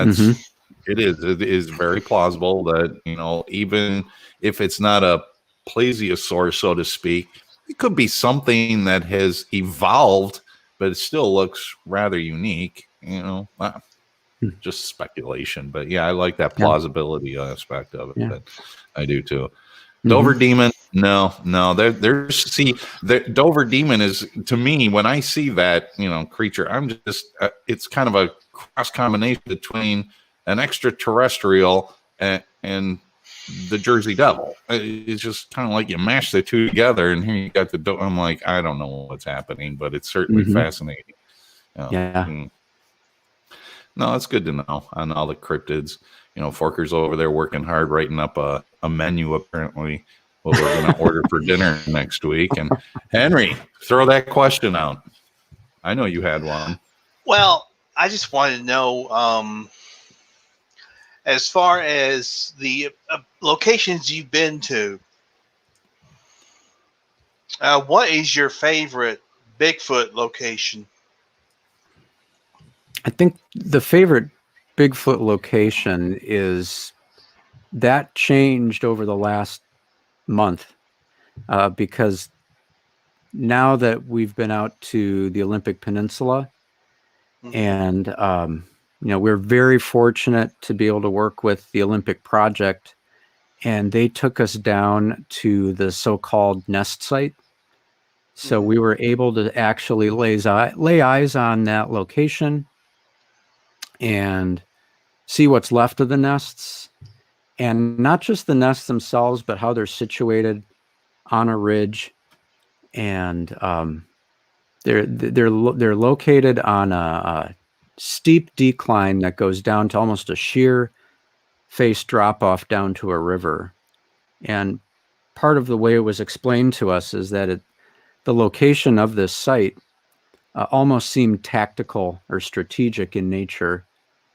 it is very plausible that, even if it's not a plesiosaur, so to speak, it could be something that has evolved, but it still looks rather unique, just speculation. But I like that plausibility aspect of it. But I do too. Dover Demon, no. The Dover Demon is, to me, when I see that creature, I'm just it's kind of a cross combination between an extraterrestrial and the Jersey Devil. It's just kind of like you mash the two together, and here you got I'm like, I don't know what's happening, but it's certainly fascinating. No, it's good to know on all the cryptids. Forker's over there working hard, writing up a menu, apparently, what we're going to order for dinner next week. And Henry, throw that question out. I know you had one. Well, I just wanted to know, as far as the locations you've been to, what is your favorite Bigfoot location? I think the favorite Bigfoot location is that changed over the last month because now that we've been out to the Olympic Peninsula, and we're very fortunate to be able to work with the Olympic Project, and they took us down to the so-called nest site. So we were able to actually lay eyes on that location and see what's left of the nests, and not just the nests themselves, but how they're situated on a ridge, and they're located on a steep decline that goes down to almost a sheer face drop off down to a river. And part of the way it was explained to us is that the location of this site almost seemed tactical or strategic in nature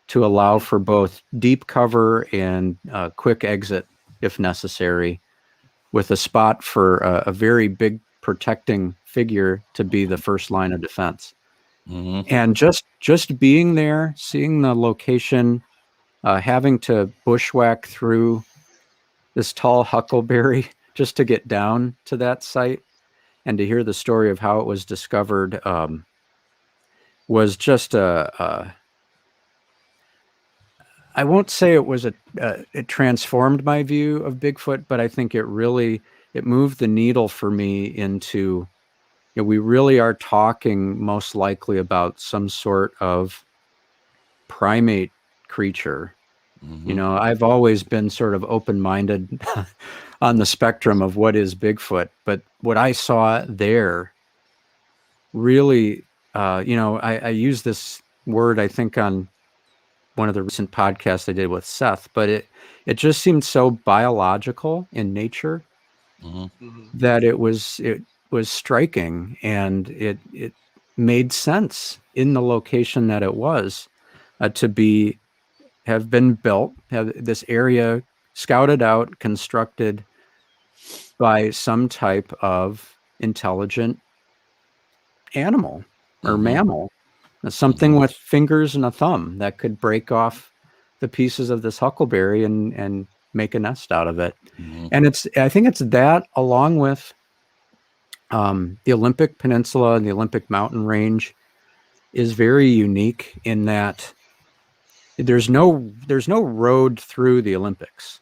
to allow for both deep cover and quick exit if necessary, with a spot for a very big protecting figure to be the first line of defense. And just being there, seeing the location, having to bushwhack through this tall huckleberry just to get down to that site and to hear the story of how it was discovered was just I won't say it was it transformed my view of Bigfoot, but I think it moved the needle for me into, we really are talking most likely about some sort of primate creature. I've always been sort of open-minded on the spectrum of what is Bigfoot, but what I saw there really, I use this word, I think, on one of the recent podcasts I did with Seth, but it just seemed so biological in nature that it was striking, and it made sense in the location that it was to have been built, have this area scouted out, constructed by some type of intelligent animal or mammal, something with fingers and a thumb that could break off the pieces of this huckleberry and make a nest out of it. And I think it's that, along with the Olympic Peninsula and the Olympic Mountain Range, is very unique in that there's no road through the Olympics.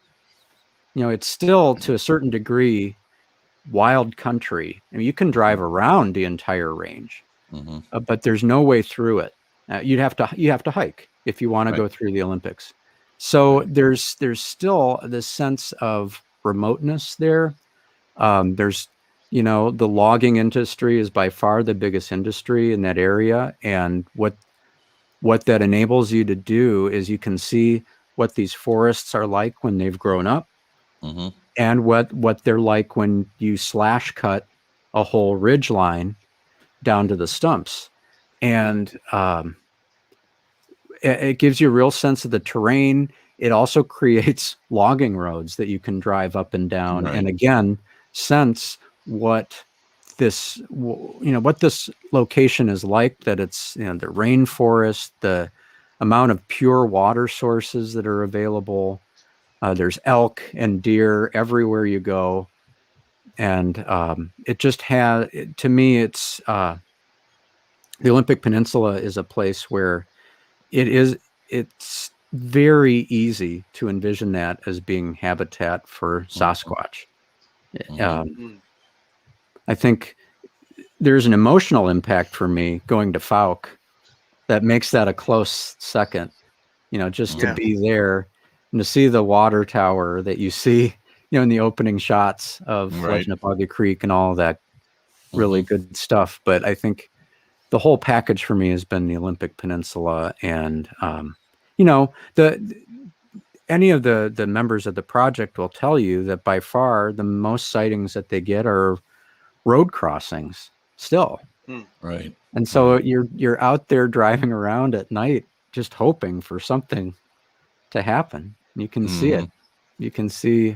It's still, to a certain degree, wild country. I mean, you can drive around the entire range, but there's no way through it. You have to hike if you want to go through the Olympics. So there's still this sense of remoteness there. There's, the logging industry is by far the biggest industry in that area, and what that enables you to do is you can see what these forests are like when they've grown up, and what they're like when you slash cut a whole ridge line down to the stumps. And it gives you a real sense of the terrain. It also creates logging roads that you can drive up and down, and again, sense what this location is like, that it's, the rainforest, the amount of pure water sources that are available. There's elk and deer everywhere you go. And it just to me, it's the Olympic Peninsula is a place where it's very easy to envision that as being habitat for SasWhat. I think there's an emotional impact for me going to Fouke that makes that a close second, just to be there and to see the water tower that you see, in the opening shots of Legend of Boggy Creek and all of that really good stuff. But I think the whole package for me has been the Olympic Peninsula, and any of the members of the project will tell you that by far the most sightings that they get are road crossings still. And so you're out there driving around at night just hoping for something to happen. You can see it. You can see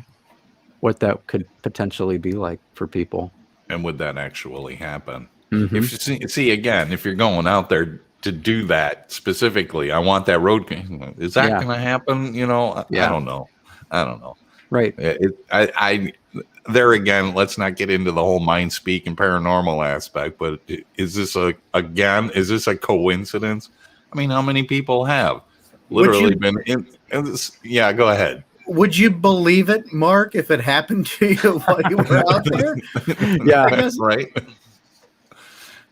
what that could potentially be like for people. And would that actually happen? If you see again, if you're going out there to do that specifically, I want that road. Is that going to happen? You know, I don't know. Right. I there again, let's not get into the whole mind speak and paranormal aspect, but is this a coincidence? I mean, how many people have literally been in this? Yeah, go ahead. Would you believe it, Mark, if it happened to you while you were out there? Yeah, right.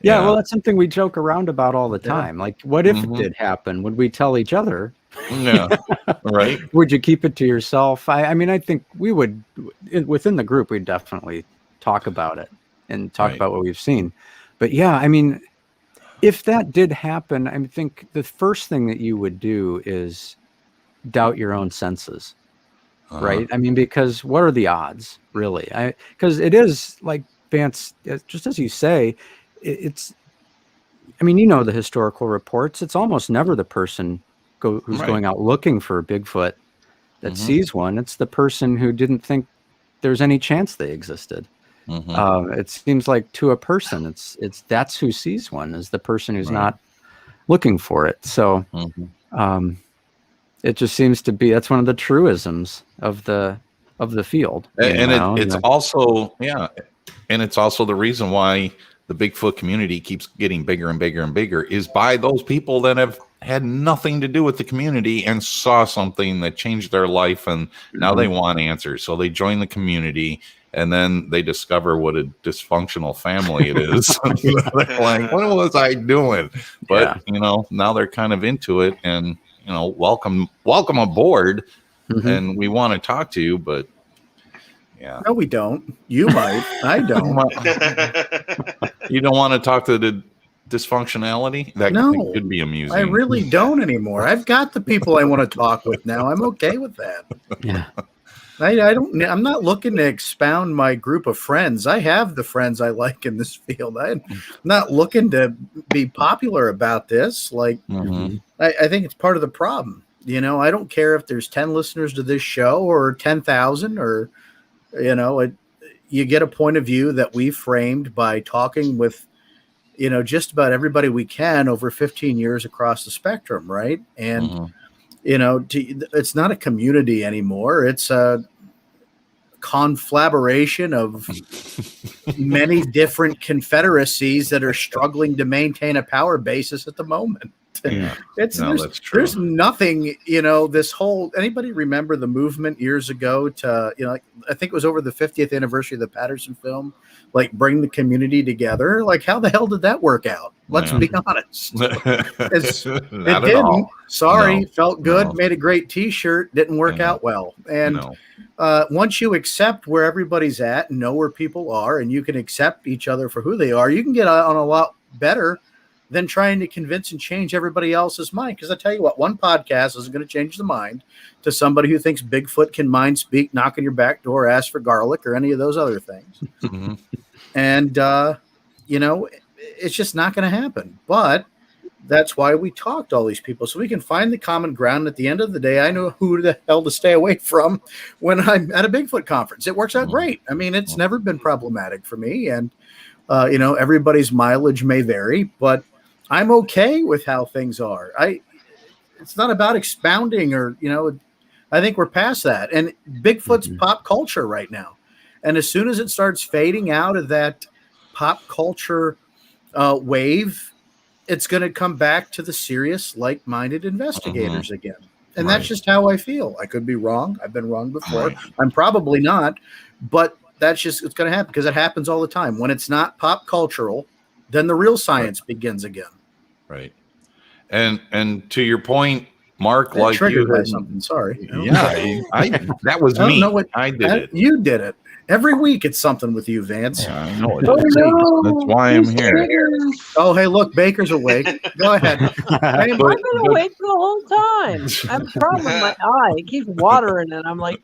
Yeah, well, that's something we joke around about all the time. Like, what if it did happen? Would we tell each other? Yeah, right. Would you keep it to yourself? I mean, I think we would, within the group, we'd definitely talk about it and talk about what we've seen. But yeah, I mean, if that did happen, I think the first thing that you would do is doubt your own senses, right? I mean, because what are the odds, really? Because it is like, Vance, just as you say, it's, I mean, you know, the historical reports, it's almost never the person who's going out looking for a Bigfoot that sees one. It's the person who didn't think there's any chance they existed. It seems like to a person, it's that's who sees one, is the person who's not looking for it. So it just seems to be, that's one of the truisms of the field. It's also and it's also the reason why the Bigfoot community keeps getting bigger and bigger and bigger, is by those people that have had nothing to do with the community and saw something that changed their life, and now they want answers. So they join the community, and then they discover what a dysfunctional family it is. They're like, what was I doing? But you know, now they're kind of into it, and you know, welcome aboard. And we want to talk to you, but no, we don't. You might. I don't. You don't want to talk to the dysfunctionality? That could be amusing. I really don't anymore. I've got the people I want to talk with now. I'm okay with that. Yeah. I'm not looking to expound my group of friends. I have the friends I like in this field. I'm not looking to be popular about this. Like, I think it's part of the problem. You know, I don't care if there's 10 listeners to this show or 10,000 or, you know, you get a point of view that we framed by talking with, you know, just about everybody we can over 15 years across the spectrum. Right. And, you know, it's not a community anymore. It's a conflagration of many different confederacies that are struggling to maintain a power basis at the moment. There's nothing, you know, this whole, anybody remember the movement years ago to, you know, like, I think it was over the 50th anniversary of the Patterson film, like bring the community together. Like, how the hell did that work out? Let's be honest. It didn't. Sorry. Felt good. Made a great t-shirt. Didn't work out well. And once you accept where everybody's at and know where people are, and you can accept each other for who they are, you can get on a lot better than trying to convince and change everybody else's mind. Because I tell you what, one podcast isn't going to change the mind to somebody who thinks Bigfoot can mind speak, knock on your back door, ask for garlic, or any of those other things. And, you know, it's just not going to happen. But that's why we talked to all these people, so we can find the common ground. At the end of the day, I know who the hell to stay away from when I'm at a Bigfoot conference. It works out great. I mean, it's never been problematic for me. And, you know, everybody's mileage may vary, but I'm okay with how things are. It's not about expounding or, you know, I think we're past that. And Bigfoot's pop culture right now. And as soon as it starts fading out of that pop culture wave, it's going to come back to the serious, like-minded investigators again. And that's just how I feel. I could be wrong. I've been wrong before. I'm probably not, but that's just, it's going to happen because it happens all the time. When it's not pop cultural, then the real science begins again. Right. And to your point, Mark, that like triggered you by something. Sorry. Yeah, that was me. I did it. You did it. Every week it's something with you, Vance. Yeah, I know it. That's why I'm here. Oh, hey, look, Baker's awake. Go ahead. I've been awake the whole time. I have a problem with my eye. It keeps watering, and I'm like,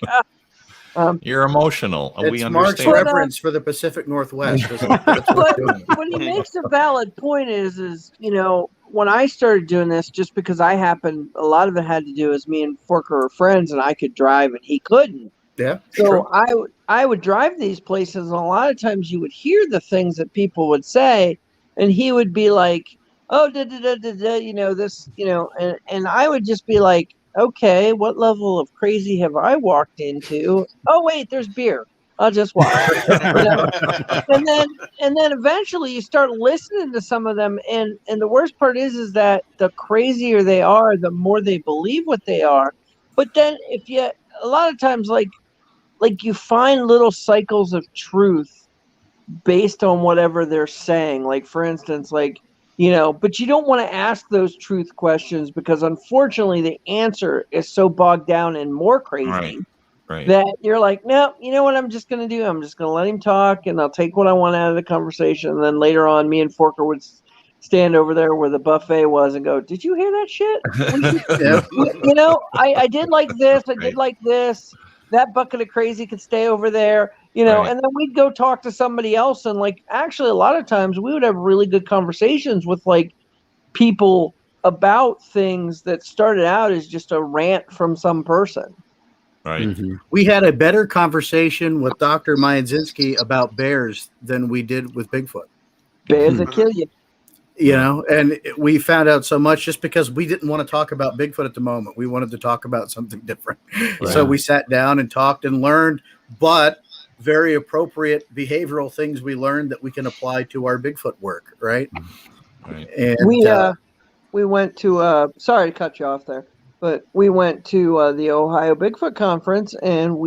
You're emotional. It's We Mark's understand. reference for the Pacific Northwest. That's what we're doing. But he makes a valid point is, you know, when I started doing this, just because a lot of it had to do is me and Forker were friends and I could drive and he couldn't. Yeah. So I would drive these places and a lot of times you would hear the things that people would say and he would be like, oh, you know, this, you know, and I would just be like, okay, what level of crazy have I walked into? Oh, wait, there's beer. I'll just watch. You know? and then eventually you start listening to some of them and the worst part is that the crazier they are, the more they believe what they are. But then a lot of times like you find little cycles of truth based on whatever they're saying. Like for instance, like, you know, but you don't want to ask those truth questions because unfortunately the answer is so bogged down and more crazy. Right. That you're like, no, you know what I'm just going to do? I'm just going to let him talk and I'll take what I want out of the conversation. And then later on, me and Forker would stand over there where the buffet was and go, did you hear that shit? You know, I did like this. I did like this. That bucket of crazy could stay over there, you know, and then we'd go talk to somebody else. And like, actually, a lot of times we would have really good conversations with like people about things that started out as just a rant from some person. Right. Mm-hmm. We had a better conversation with Dr. Mayazinski about bears than we did with Bigfoot. Bears that kill you. You know, and we found out so much just because we didn't want to talk about Bigfoot at the moment. We wanted to talk about something different. Right. So we sat down and talked and learned, but very appropriate behavioral things we learned that we can apply to our Bigfoot work. Right. Right. And we went to, sorry to cut you off there. But we went to the Ohio Bigfoot Conference, and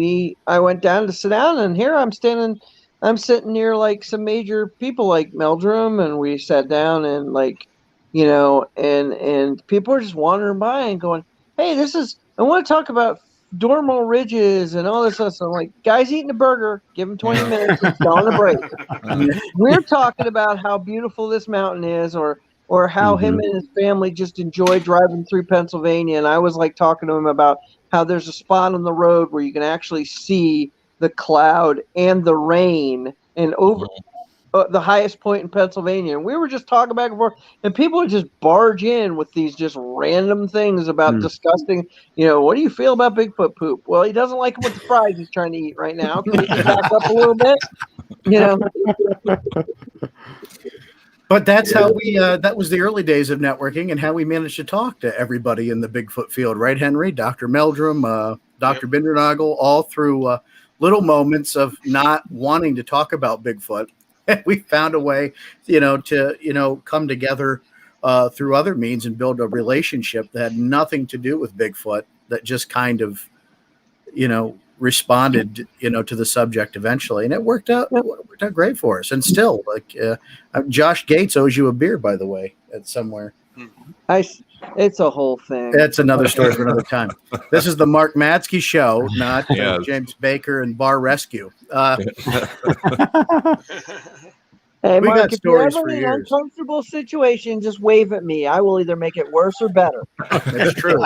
I went down to sit down, and here I'm sitting near like some major people like Meldrum, and we sat down and like, you know, and people are just wandering by and going, hey, I want to talk about dormal ridges and all this stuff. So I'm like, guys eating a burger, give them 20 minutes, it's on a break. We're talking about how beautiful this mountain is, or how him and his family just enjoy driving through Pennsylvania. And I was like talking to him about how there's a spot on the road where you can actually see the cloud and the rain and over the highest point in Pennsylvania. And we were just talking back and forth and people would just barge in with these just random things about disgusting, you know, what do you feel about Bigfoot poop? Well, he doesn't like it with the fries he's trying to eat right now. Can we just back up a little bit? You know? But that's how that was the early days of networking and how we managed to talk to everybody in the Bigfoot field, right, Henry? Dr. Meldrum, Dr. Bindernagel, all through little moments of not wanting to talk about Bigfoot. We found a way, you know, to, you know, come together through other means and build a relationship that had nothing to do with Bigfoot, that just kind of, you know, responded, you know, to the subject eventually, and it worked out great for us. And still, like Josh Gates owes you a beer, by the way, at somewhere. It's a whole thing. That's another story for another time. This is the Mark Matzke show, not James Baker and Bar Rescue. Hey, we Mark, got if you're stories ever for in an years. uncomfortable situation, just wave at me. I will either make it worse or better. That's true.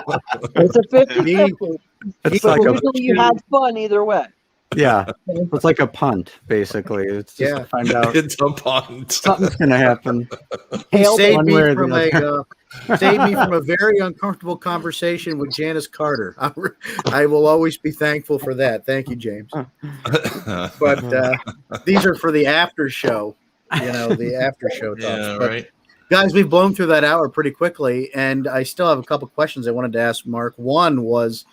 It's a 50-50. It's But like usually you had fun either way. Yeah, it's like a punt, basically. It's just to find out It's a punt. something's going to happen. He saved me way or from the saved me from a very uncomfortable conversation with Janice Carter. I will always be thankful for that. Thank you, James. But these are for the after show, you know, the after show talks. Yeah, but right. guys, we've blown through that hour pretty quickly, and I still have a couple questions I wanted to ask Mark. One was,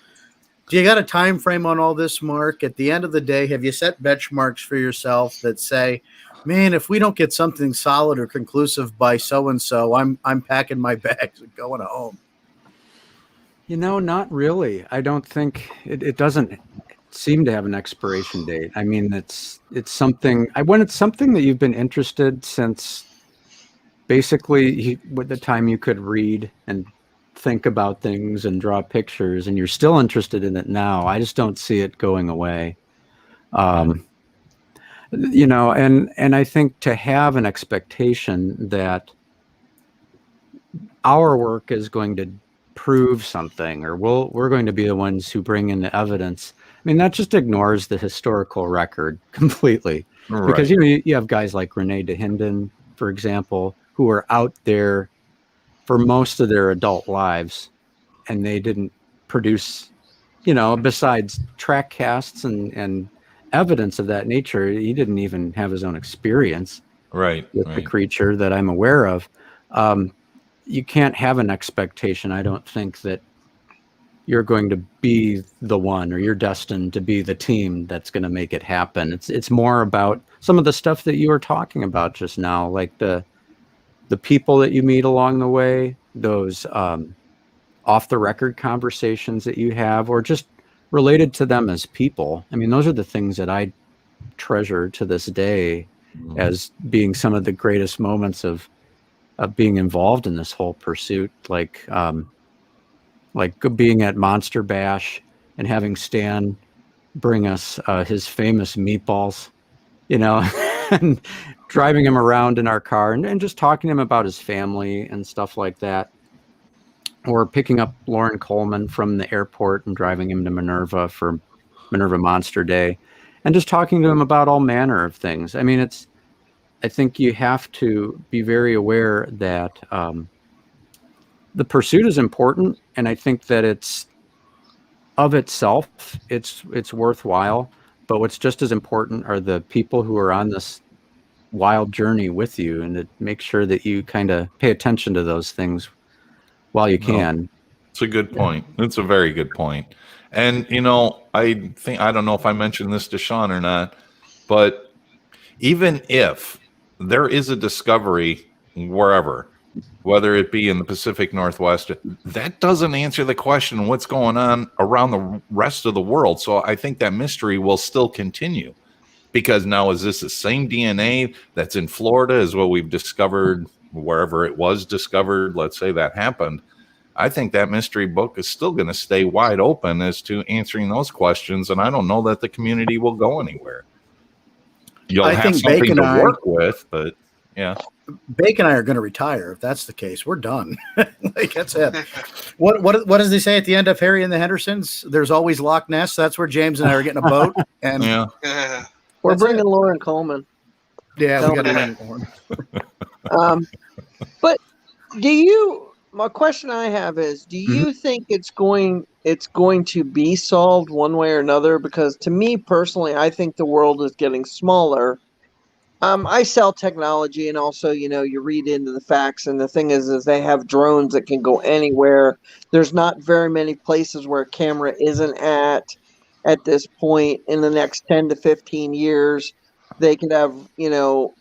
do you got a time frame on all this, Mark? At the end of the day, have you set benchmarks for yourself that say, man, if we don't get something solid or conclusive by so-and-so, I'm packing my bags and going home? You know, not really. I don't think it doesn't seem to have an expiration date. I mean, it's something when it's something that you've been interested since basically with the time you could read and think about things and draw pictures, and you're still interested in it now. I just don't see it going away. You know, and I think to have an expectation that our work is going to prove something, or we're going to be the ones who bring in the evidence, mean, that just ignores the historical record completely. Because, you have guys like Rene DeHinden, for example, who are out there for most of their adult lives, and they didn't produce, besides track casts and evidence of that nature, he didn't even have his own experience with the creature that I'm aware of. You can't have an expectation, I don't think, that you're going to be the one, or you're destined to be the team that's going to make it happen. It's more about some of the stuff that you were talking about just now, like the people that you meet along the way, those off the record conversations that you have, or just related to them as people. I mean, those are the things that I treasure to this day as being some of the greatest moments of being involved in this whole pursuit. Like being at Monster Bash and having Stan bring us his famous meatballs, and driving him around in our car and just talking to him about his family and stuff like that. Or picking up Lauren Coleman from the airport and driving him to Minerva for Minerva Monster Day, and just talking to him about all manner of things. I mean, I think you have to be very aware that the pursuit is important, and I think that it's of itself, it's worthwhile. But what's just as important are the people who are on this wild journey with you, and to make sure that you kind of pay attention to those things while you can. It's a good point. It's a very good point. And, I don't know if I mentioned this to Sean or not, but even if there is a discovery wherever, whether it be in the Pacific Northwest, that doesn't answer the question what's going on around the rest of the world. So I think that mystery will still continue, because now, is this the same DNA that's in Florida as what we've discovered wherever it was discovered? Let's say that happened. I think that mystery book is still going to stay wide open as to answering those questions, and I don't know that the community will go anywhere. You'll have something to work with, but yeah. Bake and I are going to retire. If that's the case, we're done. Like, that's it. What does they say at the end of Harry and the Hendersons? There's always Loch Ness. That's where James and I are getting a boat. And we're bringing Lauren Coleman. Yeah, we got to bring Lauren. But my question I have is, do you think it's going to be solved one way or another? Because to me personally, I think the world is getting smaller. I sell technology, and also, you read into the facts, and the thing is they have drones that can go anywhere. There's not very many places where a camera isn't at this point. In the next 10 to 15 years, they could have,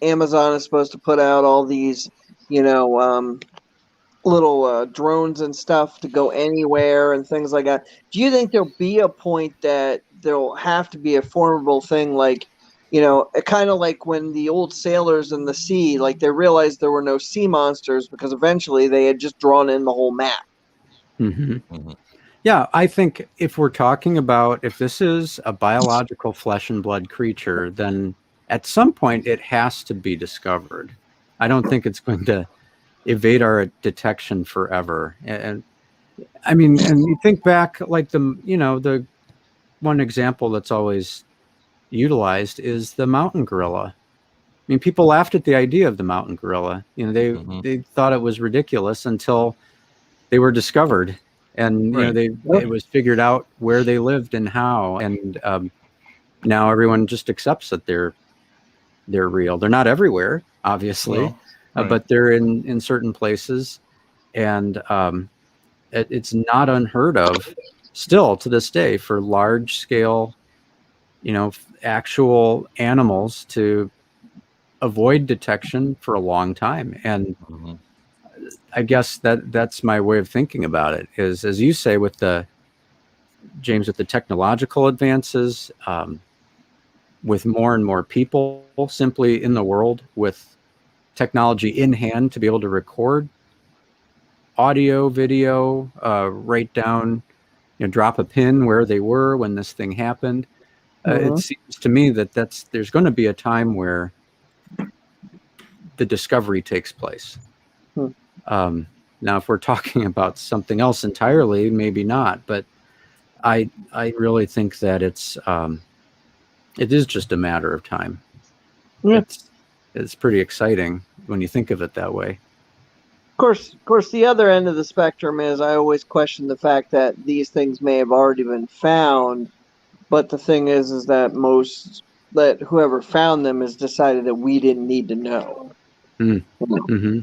Amazon is supposed to put out all these, little drones and stuff to go anywhere and things like that. Do you think there'll be a point that there'll have to be a formidable thing, like, kind of like when the old sailors in the sea, like, they realized there were no sea monsters because eventually they had just drawn in the whole map? Yeah, I think if we're talking about, if this is a biological flesh and blood creature, then at some point it has to be discovered. I don't think it's going to evade our detection forever. And I mean, and you think back, like the one example that's always utilized is the mountain gorilla. I mean, people laughed at the idea of the mountain gorilla. They thought it was ridiculous until they were discovered, and it was figured out where they lived and how, and now everyone just accepts that they're real. They're not everywhere, obviously, but they're in certain places, and it's not unheard of still to this day for large scale, actual animals to avoid detection for a long time. And I guess that's my way of thinking about it, is, as you say, with the technological advances, with more and more people simply in the world with technology in hand to be able to record audio, video, write down, drop a pin where they were when this thing happened. It seems to me that there's going to be a time where the discovery takes place. Now, if we're talking about something else entirely, maybe not. But I really think that it is just a matter of time. Yeah. It's pretty exciting when you think of it that way. Of course, the other end of the spectrum is I always question the fact that these things may have already been found, but the thing is that whoever found them has decided that we didn't need to know. Mm-hmm.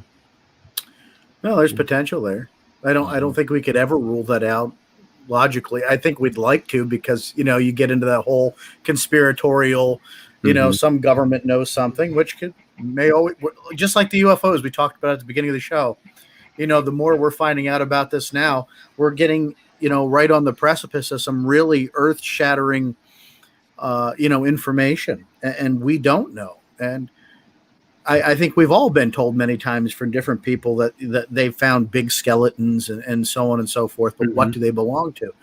No, there's potential there. I don't think we could ever rule that out logically. I think we'd like to, because you get into that whole conspiratorial, some government knows something, which may always, just like the UFOs we talked about at the beginning of the show. The more we're finding out about this now, we're getting right on the precipice of some really earth-shattering information, and we don't know. And I think we've all been told many times from different people that they've found big skeletons and so on and so forth, but what do they belong to?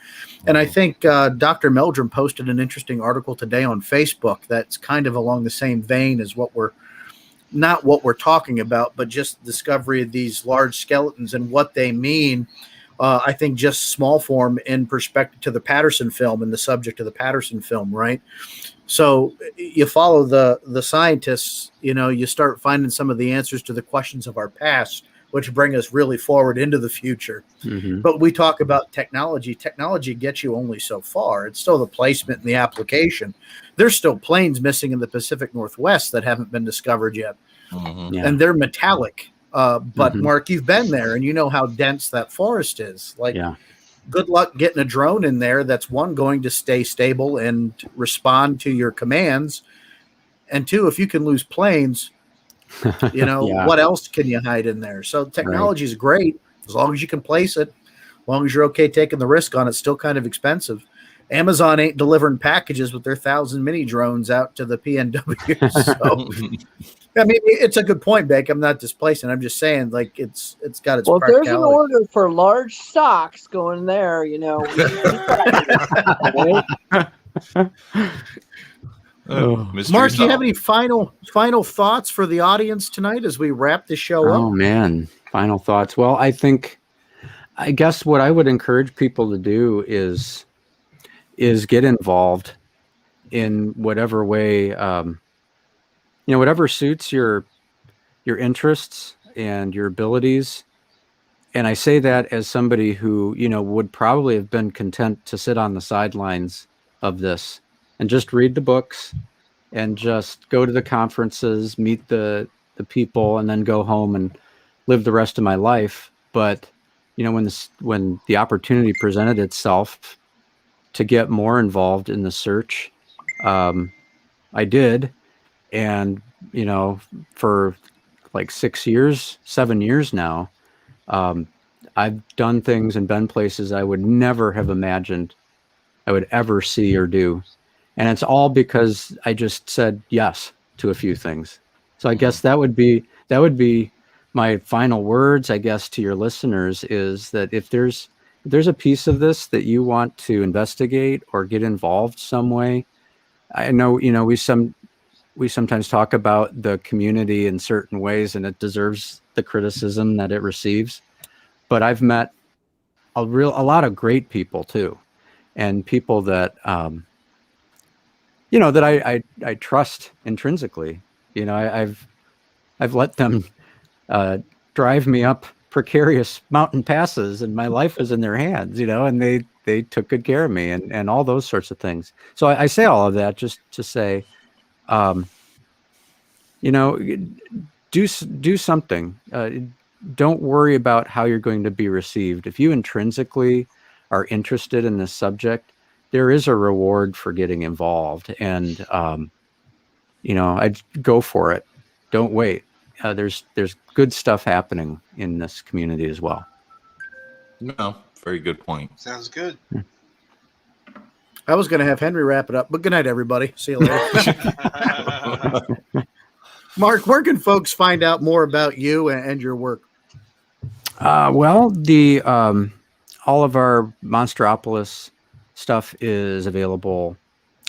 And I think Dr. Meldrum posted an interesting article today on Facebook that's kind of along the same vein as not what we're talking about, but just discovery of these large skeletons and what they mean. I think just small form in perspective to the Patterson film and the subject of the Patterson film, right? So you follow the scientists, you start finding some of the answers to the questions of our past, which bring us really forward into the future. But we talk about technology. Technology gets you only so far. It's still the placement and the application. There's still planes missing in the Pacific Northwest that haven't been discovered yet. Yeah. And they're metallic. But Mark, you've been there and you know how dense that forest is. Good luck getting a drone in there that's, one, going to stay stable and respond to your commands, and two, if you can lose planes, what else can you hide in there? So technology is great as long as you can place it, as long as you're okay taking the risk on it. Still kind of expensive. Amazon ain't delivering packages with their 1,000 mini drones out to the PNW. So I mean, it's a good point, Beck. I'm not displacing. I'm just saying, it's got its practicality. There's an order for large stocks going there. Mark, do you have any final thoughts for the audience tonight as we wrap the show up? Oh man, final thoughts. Well, I guess what I would encourage people to do is get involved in whatever way. Whatever suits your interests and your abilities. And I say that as somebody who, would probably have been content to sit on the sidelines of this and just read the books and just go to the conferences, meet the people, and then go home and live the rest of my life. But, when the opportunity presented itself to get more involved in the search, I did. And, for 7 years now, I've done things and been places I would never have imagined I would ever see or do. And it's all because I just said yes to a few things. So I guess that would be my final words, I guess, to your listeners, is that if there's a piece of this that you want to investigate or get involved some way, I know, we sometimes talk about the community in certain ways, and it deserves the criticism that it receives. But I've met a lot of great people too, and people that that I trust intrinsically. I've let them drive me up precarious mountain passes, and my life is in their hands. And they took good care of me, and all those sorts of things. So I say all of that just to say, do something. Don't worry about how you're going to be received. If you intrinsically are interested in this subject, there is a reward for getting involved, and I'd go for it. Don't wait. There's good stuff happening in this community as well. No, very good point. Sounds good. I was going to have Henry wrap it up, but good night, everybody. See you later. Mark, where can folks find out more about you and your work? Well, all of our Monsteropolis stuff is available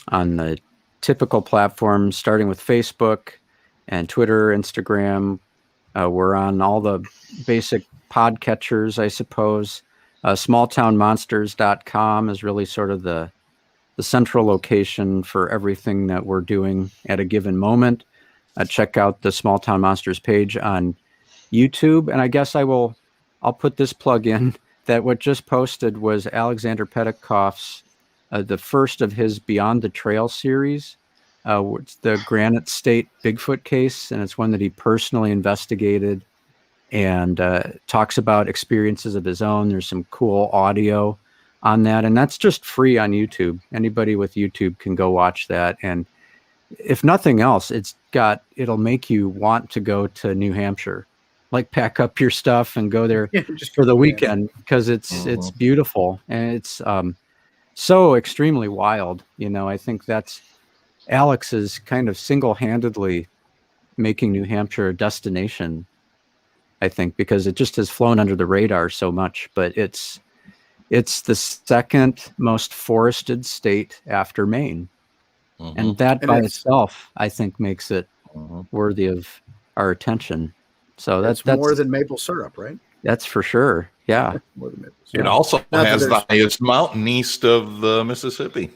on the typical platforms, starting with Facebook and Twitter, Instagram. We're on all the basic podcatchers, I suppose. Smalltownmonsters.com is really sort of the central location for everything that we're doing at a given moment. Check out the Small Town Monsters page on YouTube. And I guess I'll put this plug in that what just posted was Alexander Petikoff's, the first of his Beyond the Trail series. It's the Granite State Bigfoot case, and it's one that he personally investigated and talks about experiences of his own. There's some cool audio on that, and that's just free on YouTube. Anybody with YouTube can go watch that, and if nothing else, it'll make you want to go to New Hampshire, like pack up your stuff and go there just for the weekend, because it's beautiful, and it's so extremely wild. I think that's Alex is kind of single-handedly making New Hampshire a destination, I think, because it just has flown under the radar so much. But it's the second most forested state after Maine. And that by itself, I think, makes it worthy of our attention. So that's more than maple syrup, right? That's for sure. Yeah. More than maple syrup. It also has the highest mountain east of the Mississippi.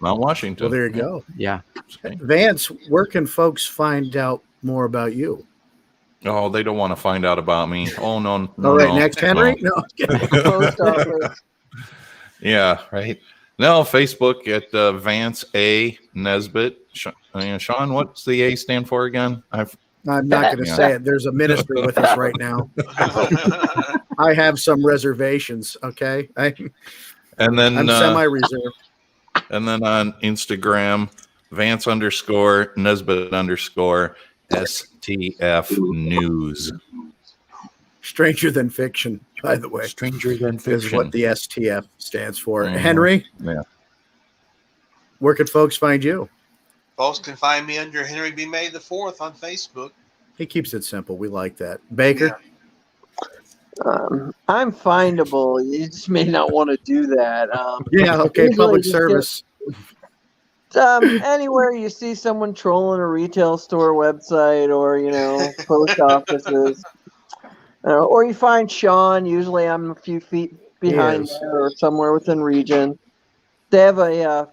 Mount Washington. Well, there you go. Yeah. Vance, where can folks find out more about you? Oh, they don't want to find out about me. Oh, no. All right, next, Henry? No. Yeah, right. No, Facebook at Vance A. Nesbitt. Sean, what's the A stand for again? I'm not going to say it. There's a ministry with us right now. I have some reservations, okay? I'm semi-reserved. And then on Instagram, Vance_Nesbitt_STF News. Stranger Than Fiction, by the way. Stranger Than Fiction is what the STF stands for. Henry? Yeah. Where could folks find you? Folks can find me under Henry B. May the 4th on Facebook. He keeps it simple. We like that. Baker? Yeah. I'm findable. You just may not want to do that. Okay. Public service. Anywhere you see someone trolling a retail store website or, post offices, or you find Sean, usually I'm a few feet behind there or somewhere within region. They have a,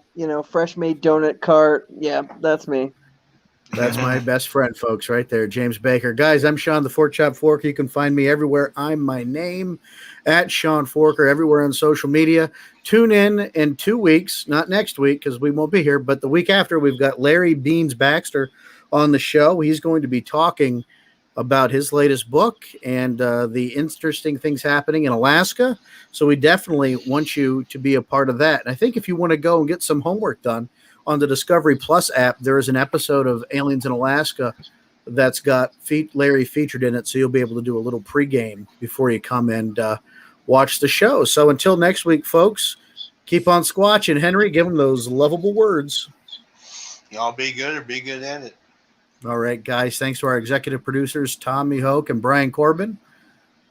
fresh made donut cart. Yeah, that's me. That's my best friend, folks, right there, James Baker. Guys, I'm Sean the Fork Chop Forker. You can find me everywhere. I'm my name at Sean Forker, everywhere on social media. Tune in 2 weeks, not next week because we won't be here, but the week after, we've got Larry Beans Baxter on the show. He's going to be talking about his latest book and the interesting things happening in Alaska. So we definitely want you to be a part of that. And I think if you want to go and get some homework done, on the Discovery Plus app, there is an episode of Aliens in Alaska that's got Larry featured in it, so you'll be able to do a little pregame before you come and watch the show. So until next week, folks, keep on squatching. Henry, give them those lovable words. Y'all be good or be good at it. All right, guys. Thanks to our executive producers, Tommy Hoke and Brian Corbin.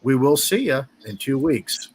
We will see you in 2 weeks.